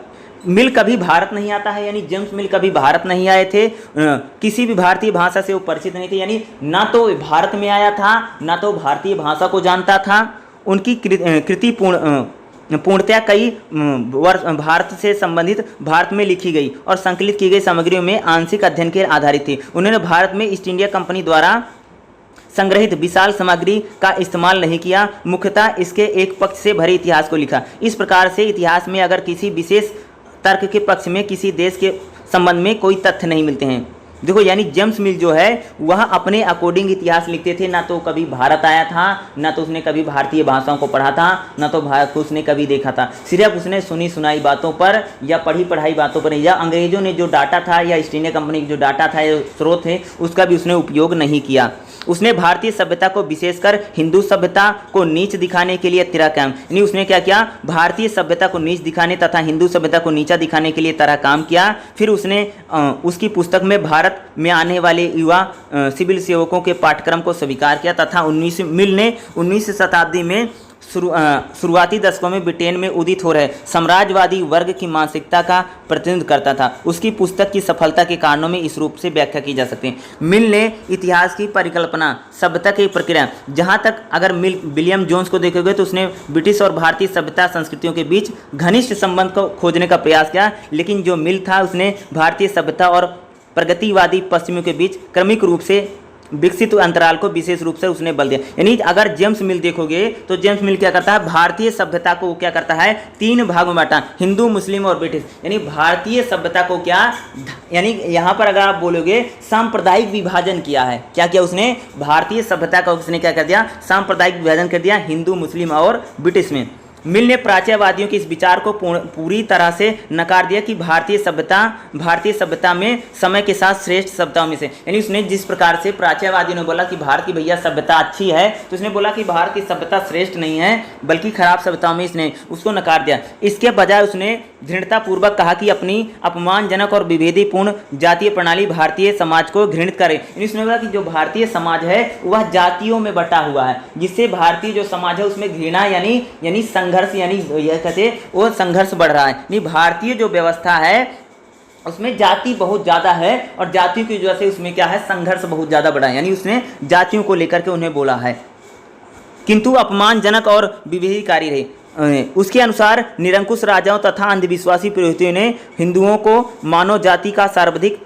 [SPEAKER 1] मिल कभी भारत नहीं आता है, यानी जेम्स मिल कभी भारत नहीं आए थे, किसी भी भारतीय भाषा से वो परिचित नहीं थे, यानी ना तो भारत में आया था ना तो भारतीय भाषा को जानता था। उनकी कृति पूर्णतया कई वर्ष भारत से संबंधित भारत में लिखी गई और संकलित की गई सामग्रियों में आंशिक अध्ययन के आधारित थी। उन्होंने भारत में ईस्ट इंडिया कंपनी द्वारा संग्रहित विशाल सामग्री का इस्तेमाल नहीं किया, मुख्यतः इसके एक पक्ष से भरे इतिहास को लिखा। इस प्रकार से इतिहास में अगर किसी विशेष तर्क के पक्ष में किसी देश के संबंध में कोई तथ्य नहीं मिलते हैं। देखो, यानी जेम्स मिल जो है वह अपने अकॉर्डिंग इतिहास लिखते थे, ना तो कभी भारत आया था, ना तो उसने कभी भारतीय भाषाओं को पढ़ा था, ना तो भारत को उसने कभी देखा था। सिर्फ उसने सुनी सुनाई बातों पर या पढ़ी पढ़ाई बातों पर, या अंग्रेजों ने जो डाटा था या ईस्ट इंडिया कंपनी की जो डाटा था या स्रोत थे उसका भी उसने उपयोग नहीं किया। उसने भारतीय सभ्यता को विशेषकर हिंदू सभ्यता को नीच दिखाने के लिए तरह काम, यानी उसने क्या किया, भारतीय सभ्यता को नीच दिखाने तथा हिंदू सभ्यता को नीचा दिखाने के लिए तरह काम किया। फिर उसने उसकी पुस्तक में भारत में आने वाले युवा सिविल सेवकों के पाठ्यक्रम को स्वीकार किया तथा मिल ने 19वीं शताब्दी में शुरुआती दशकों में ब्रिटेन में उदित हो रहे साम्राज्यवादी वर्ग की मानसिकता का प्रतिनिधित्व करता था। उसकी पुस्तक की सफलता के कारणों में इस रूप से व्याख्या की जा सकती है। मिल ने इतिहास की परिकल्पना, सभ्यता की प्रक्रिया, जहाँ तक अगर विलियम जोन्स को देखोगे तो उसने ब्रिटिश और भारतीय सभ्यता संस्कृतियों के बीच घनिष्ठ संबंध को खोजने का प्रयास किया, लेकिन जो मिल था उसने भारतीय सभ्यता और प्रगतिवादी पश्चिमियों के बीच क्रमिक रूप से विकसित अंतराल को विशेष रूप से उसने बल दिया। यानी अगर जेम्स मिल देखोगे तो जेम्स मिल क्या करता है, भारतीय सभ्यता को क्या करता है, 3 भागों में बांटा, हिंदू, मुस्लिम और ब्रिटिश। यानी भारतीय सभ्यता को क्या, यानी यहाँ पर अगर आप बोलोगे सांप्रदायिक विभाजन किया है। क्या किया उसने, भारतीय सभ्यता का उसने क्या कर दिया, सांप्रदायिक विभाजन कर दिया हिंदू, मुस्लिम और ब्रिटिश में। मिल ने प्राच्यवादियों के इस विचार को पूरी तरह से नकार दिया कि भारतीय सभ्यता में समय के साथ श्रेष्ठ सभ्यताओं में से, यानी उसने जिस प्रकार से प्राच्यवादियों ने बोला कि भारत की भैया सभ्यता अच्छी है, तो उसने बोला कि भारत की सभ्यता श्रेष्ठ नहीं है बल्कि खराब सभ्यताओं में इसने उसको नकार दिया। इसके बजाय उसने दृढ़तापूर्वक कहा कि अपनी अपमानजनक और विभेदीपूर्ण जातीय प्रणाली भारतीय समाज को घृणित करे। यानी उसने बोला कि जो भारतीय समाज है वह जातियों में बटा हुआ है, जिससे भारतीय जो समाज है उसमें घृणा यानी संघर्ष, यानी यह कहते वो संघर्ष बढ़ रहा है। यानी भारतीय जो व्यवस्था है उसमें जाति बहुत ज़्यादा है और जातियों की वजह से उसमें क्या है, संघर्ष बहुत ज़्यादा बढ़ा है। यानी उसने जातियों को लेकर के उन्हें बोला है, किंतु अपमानजनक और विभेदकारी रहे। उसके अनुसार निरंकुश राजाओं तथा अंधविश्वासी पुरोहितों ने हिंदुओं को मानव जाति का सर्वाधिक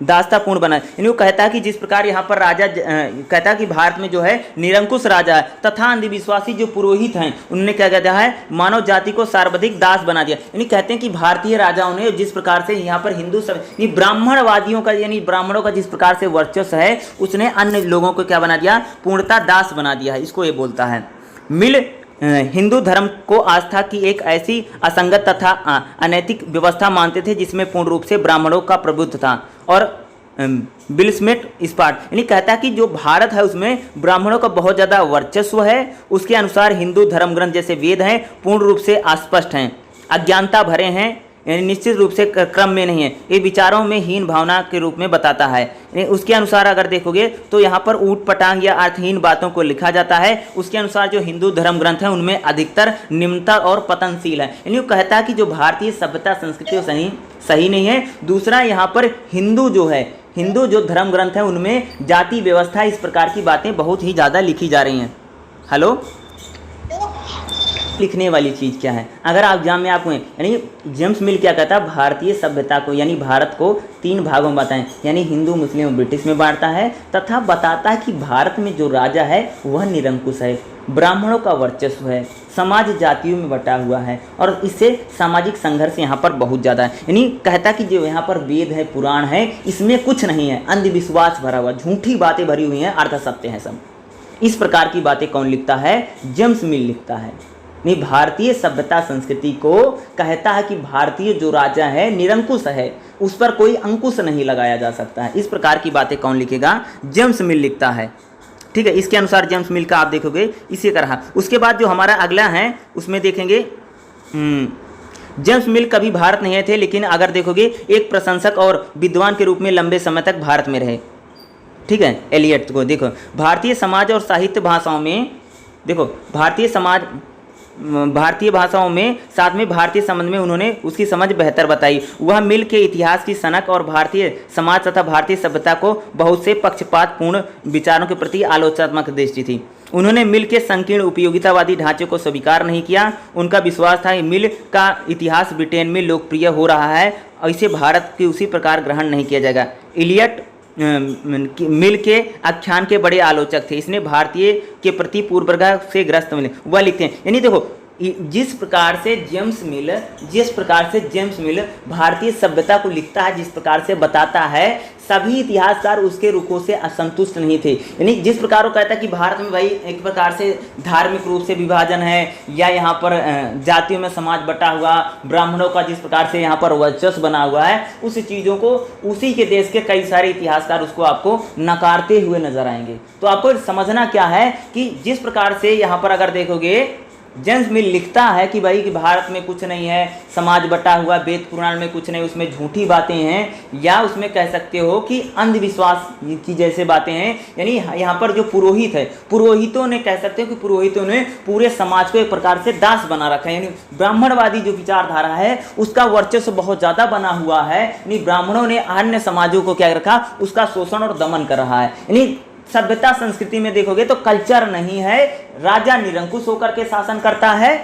[SPEAKER 1] दास्तापूर्ण बना। यानी वो कहता है कि जिस प्रकार यहाँ पर राजा कहता है कि भारत में जो है निरंकुश राजा है तथा अंधविश्वासी जो पुरोहित हैं उन्होंने क्या कहता है, मानव जाति को सर्वाधिक दास बना दिया। यानी कहते हैं कि भारतीय राजाओं ने जिस प्रकार से यहाँ पर हिंदू ब्राह्मणवादियों का, यानी ब्राह्मणों का जिस प्रकार से वर्चस्व है उसने अन्य लोगों को क्या बना दिया, पूर्णतः दास बना दिया है, इसको ये बोलता है। मिल हिंदू धर्म को आस्था की एक ऐसी असंगत तथा अनैतिक व्यवस्था मानते थे जिसमें पूर्ण रूप से ब्राह्मणों का प्रभुत्व था और बिलस्मेट इस्पाट, यानी कहता है कि जो भारत है उसमें ब्राह्मणों का बहुत ज़्यादा वर्चस्व है। उसके अनुसार हिंदू धर्म ग्रंथ जैसे वेद हैं पूर्ण रूप से अस्पष्ट हैं, अज्ञानता भरे हैं, यानी निश्चित रूप से क्रम में नहीं है, ये विचारों में हीन भावना के रूप में बताता है। उसके अनुसार अगर देखोगे तो यहाँ पर ऊट पटांग या अर्थहीन बातों को लिखा जाता है। उसके अनुसार जो हिंदू धर्म ग्रंथ है उनमें अधिकतर निम्नतर और पतनशील है। यानी वो कहता है कि जो भारतीय सभ्यता संस्कृति सही नहीं है। दूसरा यहाँ पर हिंदू जो है हिंदू जो धर्म ग्रंथ है उनमें जाति व्यवस्था इस प्रकार की बातें बहुत ही ज़्यादा लिखी जा रही हैं। हेलो, लिखने वाली चीज़ क्या है? अगर आप एग्जाम में आपको यानी जेम्स मिल क्या कहता है, भारतीय सभ्यता को यानी भारत को 3 भागों में बताएं, यानी हिंदू मुस्लिम और ब्रिटिश में बांटता है, तथा बताता है कि भारत में जो राजा है वह निरंकुश है, ब्राह्मणों का वर्चस्व है, समाज जातियों में बटा हुआ है और इससे सामाजिक संघर्ष यहाँ पर बहुत ज़्यादा है। यानी कहता कि जो यहाँ पर वेद है, पुराण है, इसमें कुछ नहीं है, अंधविश्वास भरा हुआ, झूठी बातें भरी हुई हैं, अर्ध सत्य हैं सब। इस प्रकार की बातें कौन लिखता है? जेम्स मिल लिखता है। नहीं, भारतीय सभ्यता संस्कृति को कहता है कि भारतीय जो राजा है निरंकुश है, उस पर कोई अंकुश नहीं लगाया जा सकता है। इस प्रकार की बातें कौन लिखेगा? जेम्स मिल लिखता है। ठीक है, इसके अनुसार जेम्स मिल का आप देखोगे इसी का रहा। उसके बाद जो हमारा अगला है उसमें देखेंगे जेम्स मिल कभी भारत नहीं थे, लेकिन अगर देखोगे एक प्रशंसक और विद्वान के रूप में लंबे समय तक भारत में रहे। ठीक है, एलियट को देखो, भारतीय समाज और साहित्य भाषाओं में देखो, भारतीय भाषाओं में साथ में भारतीय संबंध में उन्होंने उसकी समझ बेहतर बताई। वह मिल के इतिहास की सनक और भारतीय समाज तथा भारतीय सभ्यता को बहुत से पक्षपातपूर्ण विचारों के प्रति आलोचनात्मक दृष्टि थी। उन्होंने मिल के संकीर्ण उपयोगितावादी ढांचे को स्वीकार नहीं किया। उनका विश्वास था कि मिल का इतिहास ब्रिटेन में लोकप्रिय हो रहा है और इसे भारत के उसी प्रकार ग्रहण नहीं किया जाएगा। इलियट मिल के आख्यान के बड़े आलोचक थे। इसने भारतीय के प्रति पूर्वग्रह से ग्रस्त मिले, वह लिखते हैं। यानी देखो, जिस प्रकार से जेम्स मिल भारतीय सभ्यता को लिखता है, जिस प्रकार से बताता है, सभी इतिहासकार उसके रुखों से असंतुष्ट नहीं थे। यानी जिस प्रकार वो कहता है कि भारत में भाई एक प्रकार से धार्मिक रूप से विभाजन है, या यहाँ पर जातियों में समाज बटा हुआ, ब्राह्मणों का जिस प्रकार से यहाँ पर वर्चस्व बना हुआ है, उस चीज़ों को उसी के देश के कई सारे इतिहासकार उसको आपको नकारते हुए नजर आएंगे। तो आपको समझना क्या है कि जिस प्रकार से यहाँ पर अगर देखोगे जेम्स मिल लिखता है कि भाई कि भारत में कुछ नहीं है, समाज बटा हुआ, वेद पुराण में कुछ नहीं, उसमें झूठी बातें हैं, या उसमें कह सकते हो कि अंधविश्वास की जैसे बातें हैं। यानी यहाँ पर जो पुरोहित है, पुरोहितों ने कह सकते हो कि पुरोहितों ने पूरे समाज को एक प्रकार से दास बना रखा है। यानी ब्राह्मणवादी जो विचारधारा है उसका वर्चस्व बहुत ज़्यादा बना हुआ है। यानी ब्राह्मणों ने अन्य समाजों को क्या रखा, उसका शोषण और दमन कर रहा है। यानी सभ्यता संस्कृति में देखोगे तो कल्चर नहीं है, राजा निरंकुश होकर के शासन करता है,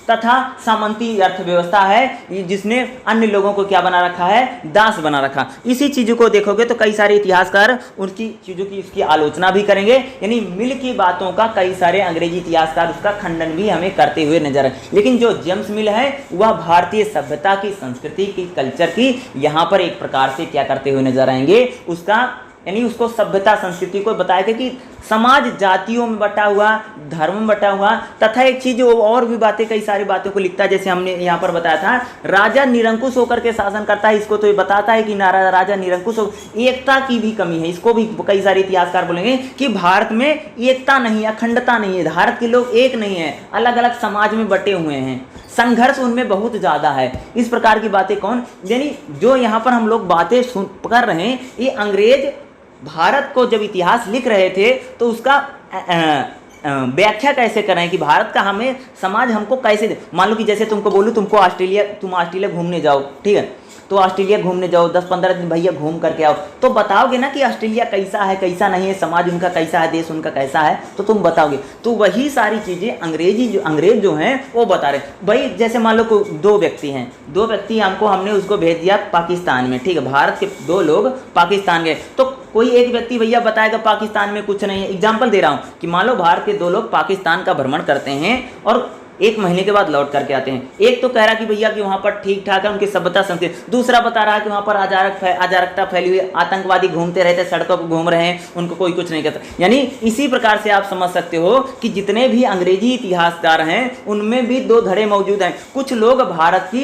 [SPEAKER 1] तथा सामंती अर्थव्यवस्था है जिसने अन्य लोगों को क्या बना रखा है, दास बना रखा। इसी चीज़ों को देखोगे तो कई सारे इतिहासकार उनकी चीज़ों की इसकी आलोचना भी करेंगे। यानी मिल की बातों का कई सारे अंग्रेजी इतिहासकार उसका खंडन भी हमें करते हुए नजर आए। लेकिन जो जेम्स मिल है वह भारतीय सभ्यता की, संस्कृति की, कल्चर की यहाँ पर एक प्रकार से क्या करते हुए नजर आएंगे, उसका यानी उसको सभ्यता संस्कृति को बताया कि समाज जातियों में बटा हुआ, धर्म में बटा हुआ, तथा एक चीज़ और भी बातें, कई सारी बातों को लिखता है। जैसे हमने यहाँ पर बताया था, राजा निरंकुश होकर के शासन करता है, इसको तो ये बताता है कि राजा निरंकुश हो, एकता की भी कमी है। इसको भी कई सारे इतिहासकार बोलेंगे कि भारत में एकता नहीं है, अखंडता नहीं है, भारत के लोग एक नहीं है, अलग अलग समाज में बटे हुए हैं, संघर्ष उनमें बहुत ज़्यादा है। इस प्रकार की बातें कौन, यानी जो यहाँ पर हम लोग बातें सुन कर रहे हैं, ये अंग्रेज भारत को जब इतिहास लिख रहे थे तो उसका व्याख्या कैसे करें कि भारत का हमें समाज हमको कैसे, मान लो कि जैसे तुमको बोलूँ तुम ऑस्ट्रेलिया घूमने जाओ, ठीक है, तो ऑस्ट्रेलिया घूमने जाओ, 10-15 दिन भैया घूम करके आओ, तो बताओगे ना कि ऑस्ट्रेलिया कैसा है, कैसा नहीं है, समाज उनका कैसा है, देश उनका कैसा है, तो तुम बताओगे। तो वही सारी चीज़ें अंग्रेज जो हैं वो बता रहे भाई। जैसे मान लो 2 व्यक्ति हैं, 2 व्यक्ति हमने उसको भेज दिया पाकिस्तान में, ठीक है, भारत के 2 लोग पाकिस्तान गए, तो कोई एक व्यक्ति भैया बताएगा पाकिस्तान में कुछ नहीं है। एग्जाम्पल दे रहा हूँ कि मान लो भारत के 2 लोग पाकिस्तान का भ्रमण करते हैं और 1 महीने के बाद लौट करके आते हैं। एक तो कह रहा कि भैया कि वहाँ पर ठीक ठाक है, उनकी सभ्यता संस्कृति, दूसरा बता रहा है कि वहाँ पर अराजकता फैली हुई, आतंकवादी घूमते रहते, सड़कों पर घूम रहे हैं, उनको कोई कुछ नहीं कहता। यानी इसी प्रकार से आप समझ सकते हो कि जितने भी अंग्रेजी इतिहासकार हैं उनमें भी 2 धड़े मौजूद हैं। कुछ लोग भारत की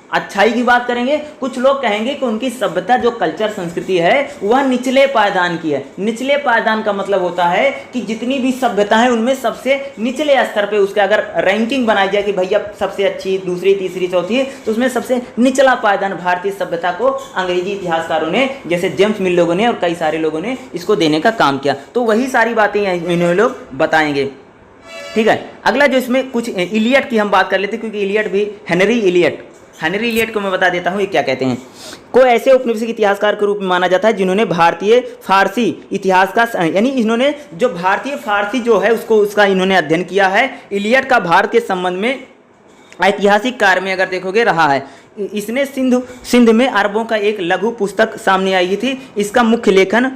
[SPEAKER 1] अच्छाई की बात करेंगे, कुछ लोग कहेंगे कि उनकी सभ्यता जो कल्चर संस्कृति है वह निचले पायदान की है। निचले पायदान का मतलब होता है कि जितनी भी सभ्यता है उनमें सबसे निचले स्तर पे उसके अगर रैंकिंग बनाई जाए कि भैया सबसे अच्छी, दूसरी, तीसरी, चौथी, तो उसमें सबसे निचला पायदान भारतीय सभ्यता को अंग्रेजी इतिहासकारों ने, जैसे जेम्स मिल लोगों ने और कई सारे लोगों ने इसको देने का काम किया। तो वही सारी बातें इन्होंने लोग बताएंगे, ठीक है। अगला जो इसमें कुछ इलियट की हम बात कर लेते हैं, क्योंकि इलियट भी, हेनरी इलियट हेनरी इलियट को मैं बता देता हूँ ये क्या कहते हैं। को ऐसे औपनिवेशिक इतिहासकार के रूप में माना जाता है जिन्होंने भारतीय फारसी इतिहास का यानी इन्होंने जो भारतीय फारसी जो है उसका इन्होंने अध्ययन किया है। इलियट का भारत के संबंध में ऐतिहासिक कार्य में अगर देखोगे रहा है। इसने सिंध में अरबों का एक लघु पुस्तक सामने आई थी। इसका मुख्य लेखन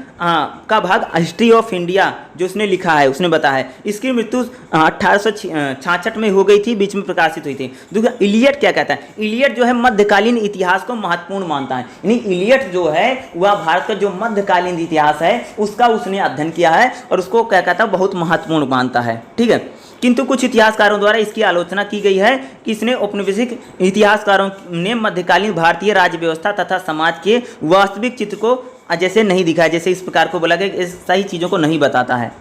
[SPEAKER 1] का भाग हिस्ट्री ऑफ इंडिया जो उसने लिखा है उसने बताया है। इसकी मृत्यु 1866 में हो गई थी, बीच में प्रकाशित हुई थी। दूसरा इलियट क्या कहता है, इलियट जो है मध्यकालीन इतिहास को महत्वपूर्ण मानता है। यानी इलियट जो है वह भारत का जो मध्यकालीन इतिहास है उसका उसने अध्ययन किया है और उसको क्या कहता है बहुत महत्वपूर्ण मानता है। ठीक है, किंतु कुछ इतिहासकारों द्वारा इसकी आलोचना की गई है कि इसने औपनिवेशिक इतिहासकारों ने मध्यकालीन भारतीय राज्य व्यवस्था तथा समाज के वास्तविक चित्र को जैसे नहीं दिखाया, जैसे इस प्रकार को बोला गया इस सही चीज़ों को नहीं बताता है।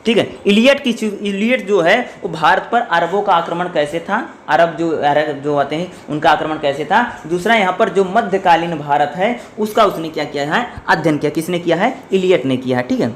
[SPEAKER 1] ठीक है, इलियट जो है वो भारत पर अरबों का आक्रमण कैसे था, अरब जो आते हैं उनका आक्रमण कैसे था। दूसरा यहाँ पर जो मध्यकालीन भारत है उसका उसने क्या किया है, अध्ययन किया। किसने किया है, इलियट ने किया है। ठीक है,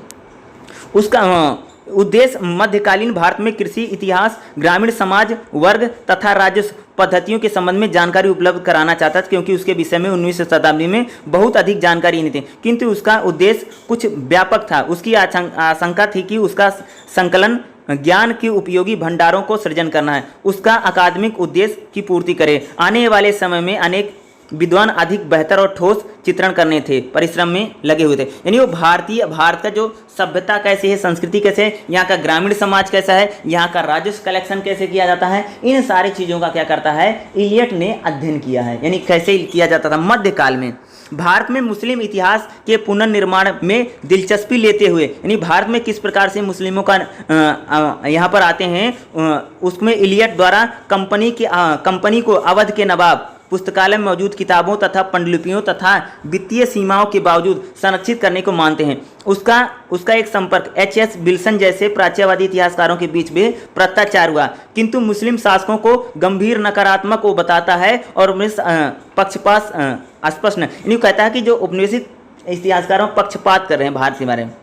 [SPEAKER 1] उसका उद्देश्य मध्यकालीन भारत में कृषि इतिहास, ग्रामीण समाज, वर्ग तथा राजस्व पद्धतियों के संबंध में जानकारी उपलब्ध कराना चाहता था, क्योंकि उसके विषय में 19वीं शताब्दी में बहुत अधिक जानकारी नहीं थी। किंतु उसका उद्देश्य कुछ व्यापक था। उसकी आशंका थी कि उसका संकलन ज्ञान के उपयोगी भंडारों को सृजन करना है, उसका अकादमिक उद्देश्य की पूर्ति करे। आने वाले समय में अनेक विद्वान अधिक बेहतर और ठोस चित्रण करने थे परिश्रम में लगे हुए थे। यानी वो भारत का जो सभ्यता कैसे है, संस्कृति कैसे है, यहाँ का ग्रामीण समाज कैसा है, यहाँ का राजस्व कलेक्शन कैसे किया जाता है, इन सारी चीज़ों का क्या करता है, इलियट ने अध्ययन किया है। यानी कैसे किया जाता था मध्यकाल में। भारत में मुस्लिम इतिहास के पुनर्निर्माण में दिलचस्पी लेते हुए, यानी भारत में किस प्रकार से मुस्लिमों का यहाँ पर आते हैं, उसमें इलियट द्वारा कंपनी को अवध के नवाब पुस्तकालय में मौजूद किताबों तथा पांडुलिपियों तथा वित्तीय सीमाओं के बावजूद संरक्षित करने को मानते हैं। उसका एक संपर्क H.S. विल्सन जैसे प्राच्यवादी इतिहासकारों के बीच में पत्राचार हुआ, किंतु मुस्लिम शासकों को गंभीर नकारात्मक को बताता है और पक्षपात स्पष्ट नहीं। यानी कहता है कि जो औपनिवेशिक इतिहासकारों पक्षपात कर रहे हैं भारत के बारे में।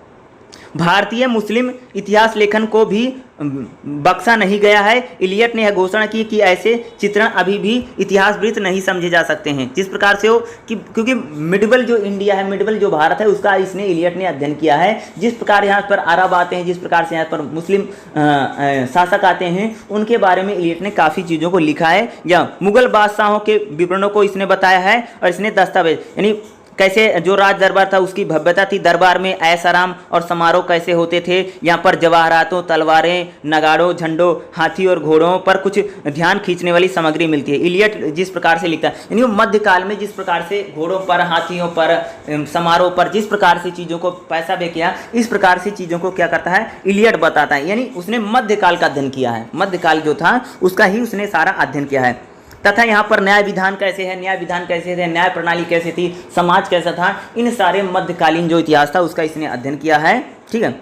[SPEAKER 1] भारतीय मुस्लिम इतिहास लेखन को भी बख्शा नहीं गया है। इलियट ने यह घोषणा की कि ऐसे चित्रण अभी भी इतिहासवृत्त नहीं समझे जा सकते हैं, जिस प्रकार से हो कि क्योंकि मिडवल जो इंडिया है, मिडवल जो भारत है, उसका इसने इलियट ने अध्ययन किया है। जिस प्रकार यहाँ पर अरब आते हैं, जिस प्रकार से यहाँ पर मुस्लिम शासक आते हैं, उनके बारे में इलियट ने काफ़ी चीज़ों को लिखा है। या मुगल बादशाहों के विवरणों को इसने बताया है और इसने दस्तावेज यानी कैसे जो राज दरबार था उसकी भव्यता थी, दरबार में ऐश आराम और समारोह कैसे होते थे। यहाँ पर जवाहरातों, तलवारें, नगाड़ों, झंडों, हाथी और घोड़ों पर कुछ ध्यान खींचने वाली सामग्री मिलती है। इलियट जिस प्रकार से लिखता है, यानी वो मध्यकाल में जिस प्रकार से घोड़ों पर, हाथियों पर, समारोह पर जिस प्रकार से चीज़ों को पैसा बे किया, इस प्रकार से चीज़ों को क्या करता है, इलियट बताता है। यानी उसने मध्यकाल का अध्ययन किया है, मध्यकाल जो था उसका ही उसने सारा अध्ययन किया है। तथा यहाँ पर न्याय विधान कैसे है, न्याय विधान कैसे थे, न्याय प्रणाली कैसे थी, समाज कैसा था, इन सारे मध्यकालीन जो इतिहास था उसका इसने अध्ययन किया है। ठीक है,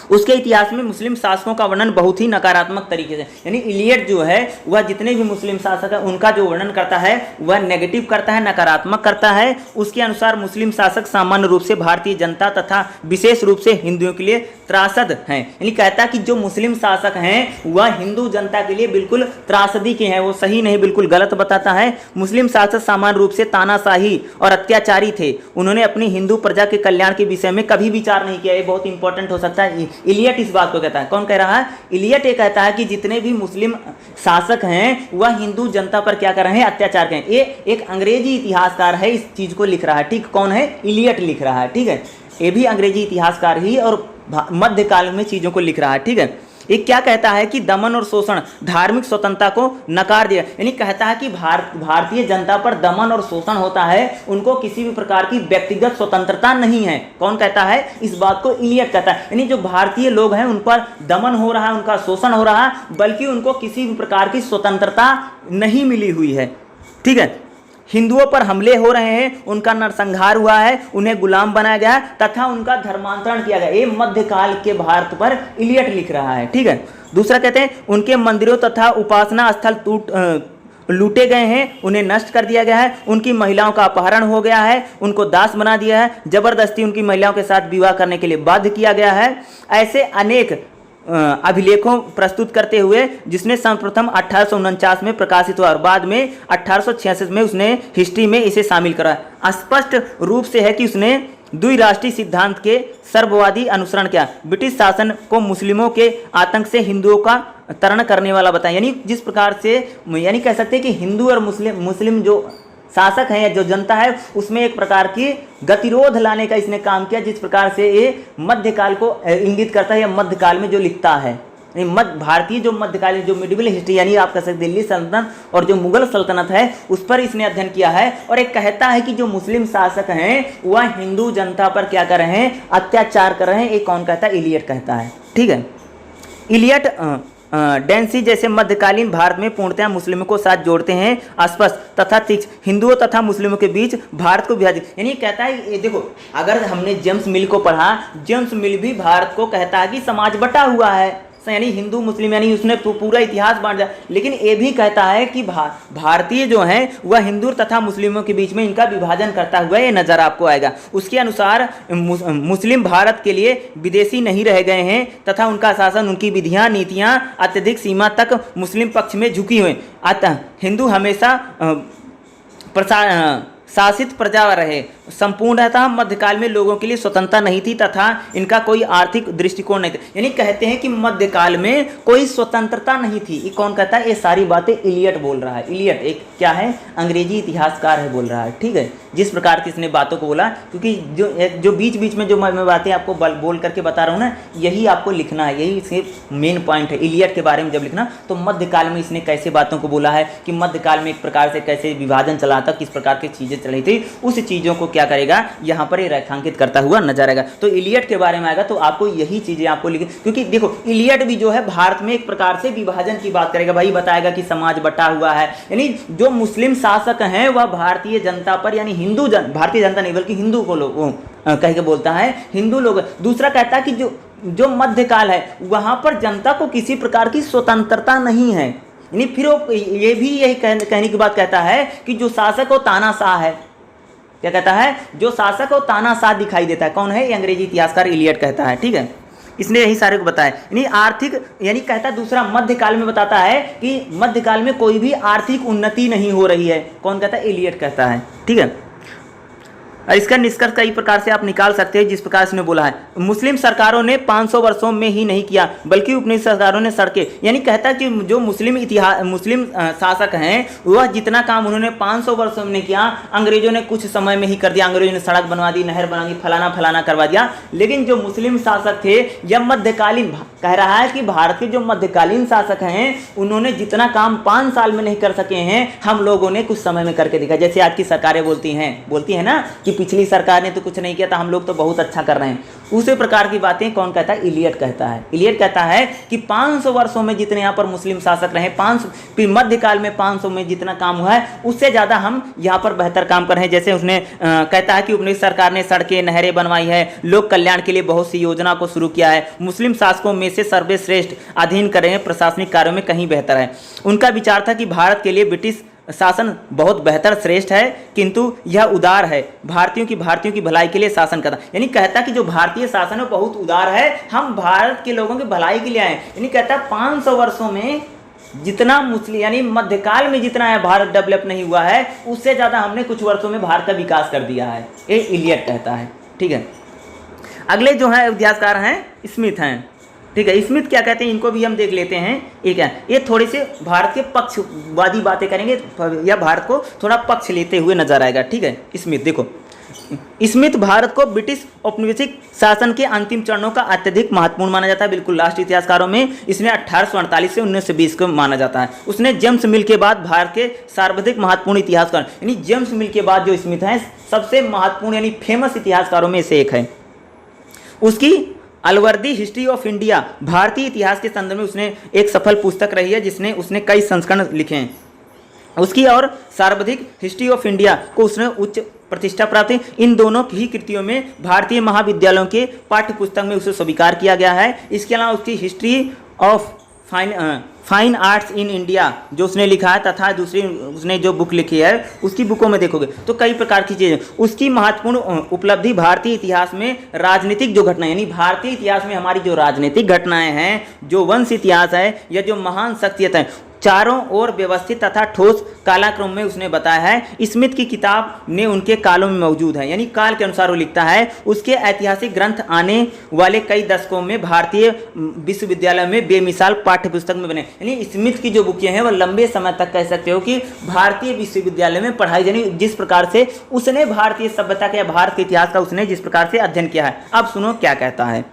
[SPEAKER 1] उसके इतिहास में मुस्लिम शासकों का वर्णन बहुत ही नकारात्मक तरीके से, यानी इलियट जो है वह जितने भी मुस्लिम शासक है उनका जो वर्णन करता है वह नेगेटिव करता है, नकारात्मक करता है। उसके अनुसार मुस्लिम शासक सामान्य रूप से भारतीय जनता तथा विशेष रूप से हिंदुओं के लिए त्रासद हैं। यानी कहता है कि जो मुस्लिम शासक हैं वह हिंदू जनता के लिए बिल्कुल त्रासदी के हैं, वो सही नहीं, बिल्कुल गलत बताता है। मुस्लिम शासक सामान्य रूप से तानाशाही और अत्याचारी थे। उन्होंने अपनी हिंदू प्रजा के कल्याण के विषय में कभी विचार नहीं किया। ये बहुत इंपॉर्टेंट हो सकता है। इलियट इस बात को कहता है। कौन कह रहा है? इलियट ये कहता है कि जितने भी मुस्लिम शासक हैं वह हिंदू जनता पर क्या कर रहे हैं? अत्याचार कर रहे हैं। ये एक अंग्रेजी इतिहासकार है, इस चीज को लिख रहा है। ठीक, कौन है? इलियट लिख रहा है। ठीक है, ये भी अंग्रेजी इतिहासकार ही और मध्यकाल में चीजों को लिख रहा है। ठीक है, ये क्या कहता है कि दमन और शोषण, धार्मिक स्वतंत्रता को नकार दिया। यानी कहता है कि भारतीय जनता पर दमन और शोषण होता है, उनको किसी भी प्रकार की व्यक्तिगत स्वतंत्रता नहीं है। कौन कहता है? इस बात को इलियट कहता है। यानी जो भारतीय लोग हैं उन पर दमन हो रहा है, उनका शोषण हो रहा है, बल्कि उनको किसी भी प्रकार की स्वतंत्रता नहीं मिली हुई है। ठीक है, हिंदुओं पर हमले हो रहे हैं, उनका नरसंहार हुआ है, उन्हें गुलाम बनाया गया तथा उनका धर्मांतरण किया गया। ये मध्यकाल के भारत पर इलियट लिख रहा है। ठीक है, दूसरा कहते हैं उनके मंदिरों तथा उपासना स्थल लूटे गए हैं, उन्हें नष्ट कर दिया गया है, उनकी महिलाओं का अपहरण हो गया है, उनको दास बना दिया है, जबरदस्ती उनकी महिलाओं के साथ विवाह करने के लिए बाध्य किया गया है। ऐसे अनेक अभिलेखों प्रस्तुत करते हुए, जिसने सर्वप्रथम 1849 में प्रकाशित हुआ और बाद में 1866 में उसने हिस्ट्री में इसे शामिल करा। स्पष्ट रूप से है कि उसने द्विराष्ट्रीय सिद्धांत के सर्ववादी अनुसरण किया, ब्रिटिश शासन को मुस्लिमों के आतंक से हिंदुओं का तरण करने वाला बताया। यानी जिस प्रकार से यानी कह सकते हैं कि हिंदू और मुस्लिम जो शासक हैं या जो जनता है उसमें एक प्रकार की गतिरोध लाने का इसने काम किया, जिस प्रकार से ये मध्यकाल को इंगित करता है या मध्यकाल में जो लिखता है। भारतीय जो मध्यकालीन जो मिडिवल हिस्ट्री यानी आप कह सकते दिल्ली सल्तनत और जो मुगल सल्तनत है उस पर इसने अध्ययन किया है। और एक कहता है कि जो मुस्लिम शासक हैं वह हिंदू जनता पर क्या कर रहे हैं, अत्याचार कर रहे हैं। एक कौन कहता है, इलियट कहता है। ठीक है, इलियट डेंसी जैसे मध्यकालीन भारत में पूर्णतः मुस्लिमों को साथ जोड़ते हैं, स्पष्ट तथा तीक्ष्ण हिंदुओं तथा मुस्लिमों के बीच भारत को विभाजित। यानी कहता है ये देखो, अगर हमने जेम्स मिल को पढ़ा, जेम्स मिल भी भारत को कहता है कि समाज बटा हुआ है, यानी हिंदू मुस्लिम, यानी उसने पूरा इतिहास बांट दिया। लेकिन ये भी कहता है कि भारतीय जो हैं वह हिंदू तथा मुस्लिमों के बीच में इनका विभाजन करता हुआ ये नजर आपको आएगा। उसके अनुसार मुस्लिम भारत के लिए विदेशी नहीं रह गए हैं तथा उनका शासन, उनकी विधियां, नीतियां अत्यधिक सीमा तक मुस्लिम पक्ष में झुकी हुई। अतः हिंदू हमेशा शासित प्रजा रहे। संपूर्णतः मध्यकाल में लोगों के लिए स्वतंत्रता नहीं थी तथा इनका कोई आर्थिक दृष्टिकोण नहीं था। यानी कहते हैं कि मध्यकाल में कोई स्वतंत्रता नहीं थी। ये कौन कहता है, ये सारी बातें इलियट बोल रहा है। इलियट एक क्या है, अंग्रेजी इतिहासकार है, बोल रहा है। ठीक है, जिस प्रकार की इसने बातों को बोला, क्योंकि जो बीच बीच में जो मैं बातें आपको बोल करके बता रहा हूँ ना, यही आपको लिखना है, यही सिर्फ मेन पॉइंट है। इलियट के बारे में जब लिखना तो मध्यकाल में इसने कैसे बातों को बोला है कि मध्यकाल में एक प्रकार से कैसे विभाजन चला था, किस प्रकार की चीज़ें चल रही थी, उस चीज़ों को क्या करेगा यहाँ पर ये रेखांकित करता हुआ नजर आएगा। तो इलियट के बारे में आएगा तो आपको यही चीजें आपको लिखी, क्योंकि देखो इलियट भी जो है भारत में एक प्रकार से विभाजन की बात करेगा। भाई बताएगा कि समाज बटा हुआ है, यानी जो मुस्लिम शासक हैं वह भारतीय जनता पर, यानी भारतीय जनता नहीं बल्कि हिंदू को लोग कह के बोलता है, हिंदू लोग। दूसरा कहता है कि जो मध्यकाल है वहां पर जनता को किसी प्रकार की स्वतंत्रता नहीं है। यानी फिर वो ये भी यही कहने की बात कहता है कि जो शासक हो तानाशाह है। क्या कहता है, जो शासक हो तानाशाह दिखाई देता है। कौन है, ये अंग्रेजी इतिहासकार इलियट कहता है। ठीक है, इसने यही सारे को बताया। यानी आर्थिक, यानी कहता है दूसरा मध्यकाल में बताता है कि मध्यकाल में कोई भी आर्थिक उन्नति नहीं हो रही है। कौन कहता है, इलियट कहता है। ठीक है, और इसका निष्कर्ष कई प्रकार से आप निकाल सकते हैं, जिस प्रकार से बोला है मुस्लिम सरकारों ने 500 वर्षों में ही नहीं किया बल्कि उपनिवेश सरकारों ने सड़कें, यानी कहता है कि जो मुस्लिम शासक हैं वह जितना काम उन्होंने 500 वर्षों में किया, अंग्रेजों ने कुछ समय में ही कर दिया। अंग्रेजों ने सड़क बनवा दी, नहर बना दी, फलाना करवा दिया। लेकिन जो मुस्लिम शासक थे या मध्यकालीन, कह रहा है कि भारत के जो मध्यकालीन शासक हैं उन्होंने जितना काम 5 साल में नहीं कर सके हैं, हम लोगों ने कुछ समय में करके दिखा। जैसे आज की सरकारें बोलती हैं ना कि पिछली सरकार ने तो कुछ नहीं किया था, हम लोग तो बहुत अच्छा कर रहे हैं। उसी प्रकार की बातें कौन कहता है, इलियट कहता है। इलियट कहता है कि 500 वर्षों में जितने यहाँ पर मुस्लिम शासक रहे, 500 फिर मध्यकाल में 500 में जितना काम हुआ है उससे ज़्यादा हम यहाँ पर बेहतर काम कर रहे हैं। जैसे उसने कहता है कि उपनिवेश सरकार ने सड़कें, नहरें बनवाई है, लोक कल्याण के लिए बहुत सी योजना को शुरू किया है, मुस्लिम शासकों में से सर्वश्रेष्ठ अधीन करें, प्रशासनिक कार्यों में कहीं बेहतर है। उनका विचार था कि भारत के लिए ब्रिटिश शासन बहुत बेहतर श्रेष्ठ है, किंतु यह उदार है, भारतीयों की भलाई के लिए शासन करता। यानी कहता कि जो भारतीय शासन है बहुत उदार है, हम भारत के लोगों की भलाई के लिए आए। यानी कहता 500 वर्षों में जितना मुस्लिम यानी मध्यकाल में जितना है भारत डेवलप नहीं हुआ है, उससे ज़्यादा हमने कुछ वर्षों में भारत का विकास कर दिया है, ये इलियट कहता है। ठीक है, अगले जो है इतिहासकार हैं स्मिथ हैं। ठीक है, स्मिथ क्या कहते हैं, इनको भी हम देख लेते हैं। एक है, ये थोड़े से भारत के पक्षवादी बातें करेंगे या भारत को थोड़ा पक्ष लेते हुए नजर आएगा। ठीक है, स्मिथ देखो, स्मिथ भारत को ब्रिटिश औपनिवेशिक शासन के अंतिम चरणों का अत्यधिक महत्वपूर्ण माना जाता है। बिल्कुल लास्ट इतिहासकारों में इसने 1848 से 1920 को माना जाता है। उसने जेम्स मिल के बाद भारत के सर्वाधिक महत्वपूर्ण इतिहासकार, यानी जेम्स मिल के बाद जो स्मिथ हैं सबसे महत्वपूर्ण यानी फेमस इतिहासकारों में से एक है। उसकी अलवर्दी हिस्ट्री ऑफ इंडिया भारतीय इतिहास के संदर्भ में उसने एक सफल पुस्तक रही है, जिसने उसने कई संस्करण लिखे हैं। उसकी और सर्वाधिक हिस्ट्री ऑफ इंडिया को उसने उच्च प्रतिष्ठा प्राप्त है। इन दोनों की कृतियों में भारतीय महाविद्यालयों के पाठ्य पुस्तक में उसे स्वीकार किया गया है। इसके अलावा उसकी history of fine arts in India जो उसने लिखा है, तथा दूसरी उसने जो बुक लिखी है उसकी बुकों में देखोगे तो कई प्रकार की चीज़ें। उसकी महत्वपूर्ण उपलब्धि भारतीय इतिहास में राजनीतिक जो घटनाएं, यानी भारतीय इतिहास में हमारी जो राजनीतिक घटनाएं हैं, जो वंश इतिहास है या जो महान शख्सियत है, चारों ओर व्यवस्थित तथा ठोस कालक्रम में उसने बताया है। स्मिथ की किताब ने उनके कालों में मौजूद है, यानी काल के अनुसार वो लिखता है। उसके ऐतिहासिक ग्रंथ आने वाले कई दशकों में भारतीय विश्वविद्यालय में बेमिसाल पाठ्य पुस्तक में बने। यानी स्मिथ की जो बुकें हैं वो लंबे समय तक कह सकते हो कि भारतीय विश्वविद्यालय में पढ़ाई, यानी जिस प्रकार से उसने भारतीय सभ्यता के या भारत के इतिहास का उसने जिस प्रकार से अध्ययन किया है। अब सुनो क्या कहता है।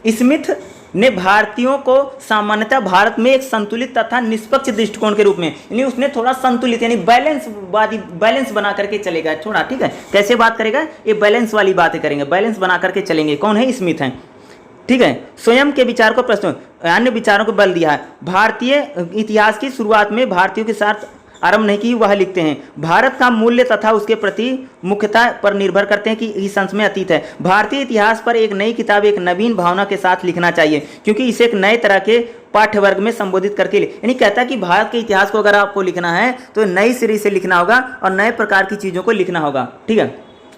[SPEAKER 1] स्मिथ ने भारतीयों को सामान्यतः भारत में एक संतुलित तथा निष्पक्ष दृष्टिकोण के रूप में, यानी उसने थोड़ा संतुलित यानी बैलेंस बना करके चलेगा थोड़ा, ठीक है। कैसे बात करेगा, ये बैलेंस वाली बातें करेंगे, बैलेंस बना करके चलेंगे। कौन है, स्मिथ हैं, ठीक है। स्वयं के विचार को प्रश्न अन्य विचारों को बल दिया है। भारतीय इतिहास की शुरुआत में भारतीयों के साथ आरंभ नहीं की, वह लिखते हैं भारत का मूल्य तथा उसके प्रति मुख्यता पर निर्भर करते हैं कि इस अंश में अतीत है। भारतीय इतिहास पर एक नई किताब एक नवीन भावना के साथ लिखना चाहिए, क्योंकि इसे एक नए तरह के पाठ्य वर्ग में संबोधित करके, यानी कहता है कि भारत के इतिहास को अगर आपको लिखना है तो नई सिरे से लिखना होगा और नए प्रकार की चीज़ों को लिखना होगा, ठीक है।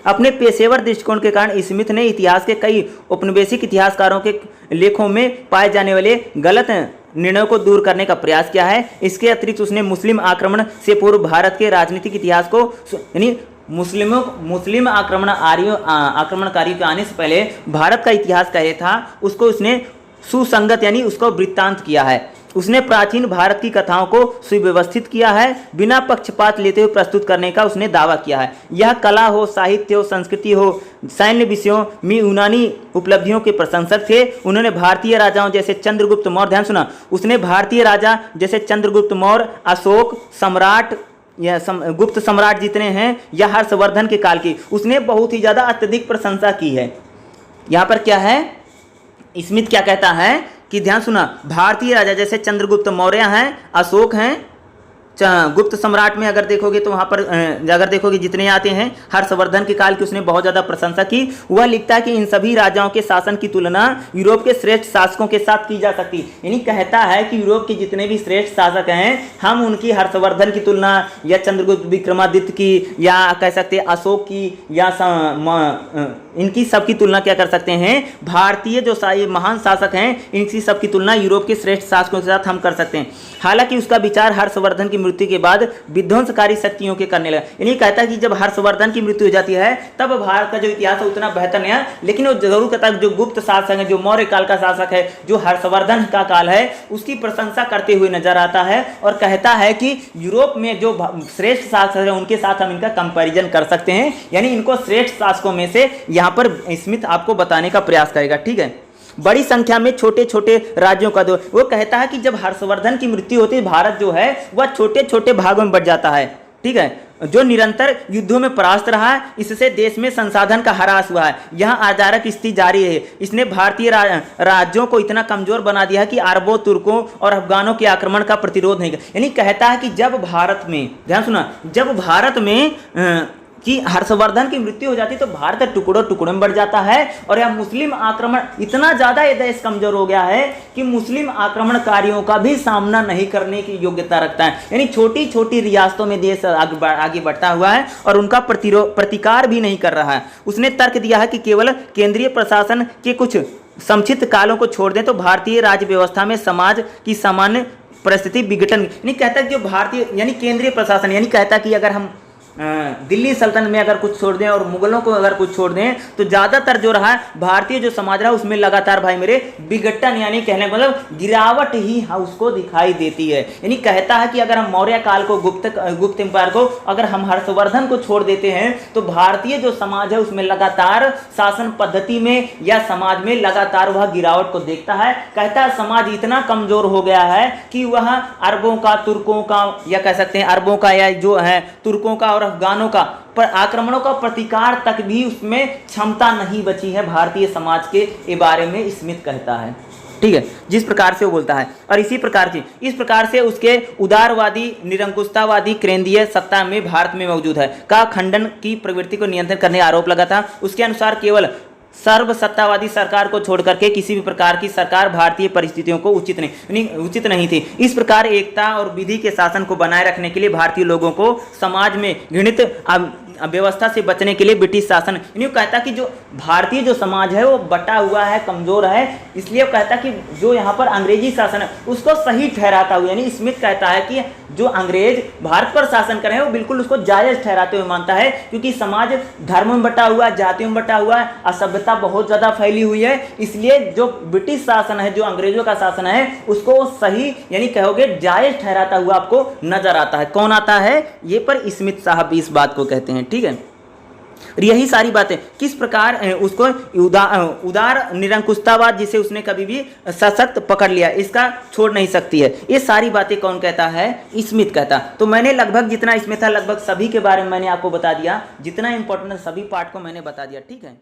[SPEAKER 1] अपने पेशेवर दृष्टिकोण के कारण स्मिथ ने इतिहास के कई औपनिवेशिक इतिहासकारों के लेखों में पाए जाने वाले गलत निर्णयों को दूर करने का प्रयास किया है। इसके अतिरिक्त उसने मुस्लिम आक्रमण से पूर्व भारत के राजनीतिक इतिहास को, यानी मुस्लिम आक्रमणकारियों के आने से पहले भारत का इतिहास क्या था उसको उसने सुसंगत यानी उसको वृत्तांत किया है। उसने प्राचीन भारत की कथाओं को सुव्यवस्थित किया है, बिना पक्षपात लेते हुए प्रस्तुत करने का उसने दावा किया है। यह कला हो, साहित्य हो, संस्कृति हो, सैन्य विषयों में यूनानी उपलब्धियों के प्रशंसक थे। उन्होंने भारतीय राजाओं जैसे चंद्रगुप्त मौर्य, ध्यान सुना, उसने भारतीय राजा जैसे चंद्रगुप्त मौर्य, अशोक सम्राट या गुप्त सम्राट जितने हैं या हर्षवर्धन के काल की उसने बहुत ही ज़्यादा अत्यधिक प्रशंसा की है। यहाँ पर क्या है, स्मिथ क्या कहता है कि ध्यान सुना, भारतीय राजा जैसे चंद्रगुप्त मौर्य हैं, अशोक हैं, गुप्त सम्राट में अगर देखोगे तो वहाँ पर अगर देखोगे जितने आते हैं, हर्षवर्धन के काल की उसने बहुत ज़्यादा प्रशंसा की। वह लिखता है कि इन सभी राजाओं के शासन की तुलना यूरोप के श्रेष्ठ शासकों के साथ की जा सकती, यानी कहता है कि यूरोप के जितने भी श्रेष्ठ शासक हैं हम उनकी हर्षवर्धन की तुलना या चंद्रगुप्त विक्रमादित्य की या कह सकते हैं अशोक की या इनकी सबकी तुलना क्या कर सकते हैं, भारतीय जो महान शासक हैं इनकी सबकी तुलना यूरोप के श्रेष्ठ शासकों के साथ हम कर सकते हैं। हालांकि उसका विचार हर्षवर्धन की मृत्यु के बाद विध्वंसकारी शक्तियों के करने लगा, यानी कहता है कि जब हर्षवर्धन की मृत्यु हो जाती है तब भारत का जो इतिहास है उतना बेहतर नहीं है, लेकिन वो जरूर कहता है जो गुप्त शासक है, जो मौर्य काल का शासक है, जो हर्षवर्धन का काल है उसकी प्रशंसा करते हुए नजर आता है और कहता है कि यूरोप में जो श्रेष्ठ शासक है उनके साथ हम इनका कंपैरिजन कर सकते हैं, यानी इनको श्रेष्ठ शासकों में से यहाँ पर स्मिथ आपको बताने का प्रयास करेगा, ठीक है। बड़ी संख्या में छोटे छोटे राज्यों का दो, वो कहता है कि जब हर्षवर्धन की मृत्यु होती है भारत जो है वह छोटे छोटे भागों में बट जाता है, ठीक है, जो निरंतर युद्धों में परास्त रहा है, इससे देश में संसाधन का ह्रास हुआ है, यहाँ अजारक स्थिति जारी है। इसने भारतीय राज्यों को इतना कमजोर बना दिया कि अरबों, तुर्कों और अफगानों के आक्रमण का प्रतिरोध नहीं किया। यानी कहता है कि जब भारत में, ध्यान सुना, जब भारत में कि हर्षवर्धन की मृत्यु हो जाती तो भारत टुकड़ों टुकड़ों में बढ़ जाता है और यह मुस्लिम आक्रमण इतना ज़्यादा ये देश कमजोर हो गया है कि मुस्लिम आक्रमणकारियों का भी सामना नहीं करने की योग्यता रखता है। यानी छोटी छोटी रियासतों में देश आगे बढ़ता हुआ है और उनका प्रतिकार भी नहीं कर रहा है। उसने तर्क दिया है कि केवल केंद्रीय प्रशासन के कुछ संक्षिप्त कालों को छोड़ दें तो भारतीय राज्य व्यवस्था में समाज की सामान्य परिस्थिति विघटन, यानी कहता है कि जो भारतीय यानी केंद्रीय प्रशासन, यानी कहता है कि अगर हम दिल्ली सल्तनत में अगर कुछ छोड़ दें और मुगलों को अगर कुछ छोड़ दें तो ज़्यादातर जो रहा भारतीय जो समाज रहा उसमें लगातार भाई मेरे विघटन यानी कहने का मतलब गिरावट ही उसको दिखाई देती है। यानी कहता है कि अगर हम मौर्य काल को गुप्त एम्पायर को अगर हम हर्षवर्धन को छोड़ देते हैं तो भारतीय जो समाज है उसमें लगातार शासन पद्धति में या समाज में लगातार वह गिरावट को देखता है। कहता है समाज इतना कमजोर हो गया है कि वह अरबों का, तुर्कों का या कह सकते हैं अरबों का या जो है तुर्कों का और अफगानों का पर आक्रमणों का प्रतिकार तक भी उसमें क्षमता नहीं बची है भारतीय समाज के बारे में स्मिथ कहता है, ठीक है, जिस प्रकार से वो बोलता है। और इस प्रकार से उसके उदारवादी निरंकुशतावादी केंद्रीय सत्ता में भारत में मौजूद है का खंडन की प्रवृत्ति को नियंत्रण करने का आरोप लगा था। उसके अनुसार केवल सर्व सत्तावादी सरकार को छोड़ करके किसी भी प्रकार की सरकार भारतीय परिस्थितियों को उचित नहीं थी। इस प्रकार एकता और विधि के शासन को बनाए रखने के लिए भारतीय लोगों को समाज में घृणित व्यवस्था से बचने के लिए ब्रिटिश शासन कहता कि जो भारतीय जो समाज है वो बटा हुआ है, कमजोर है, इसलिए कहता कि जो यहाँ पर अंग्रेजी शासन है उसको सही ठहराता हुआ, यानी स्मिथ कहता है कि जो अंग्रेज भारत पर शासन कर रहे हैं वो बिल्कुल उसको जायज ठहराते हुए मानता है, क्योंकि समाज धर्म में बटा हुआ है, जातियों में बटा हुआ है, असभ्यता बहुत ज़्यादा फैली हुई है, इसलिए जो ब्रिटिश शासन है, जो अंग्रेजों का शासन है, उसको सही यानी कहोगे जायज ठहराता हुआ आपको नजर आता है। कौन आता है? ये पर स्मिथ साहब इस बात को कहते हैं, ठीक है। और यही सारी बातें किस प्रकार उसको उदार निरंकुशतावाद जिसे उसने कभी भी सशक्त पकड़ लिया, इसका छोड़ नहीं सकती है, ये सारी बातें कौन कहता है? स्मिथ कहता। तो मैंने लगभग जितना इसमें था लगभग सभी के बारे में मैंने आपको बता दिया, जितना इंपॉर्टेंट सभी पार्ट को मैंने बता दिया, ठीक है।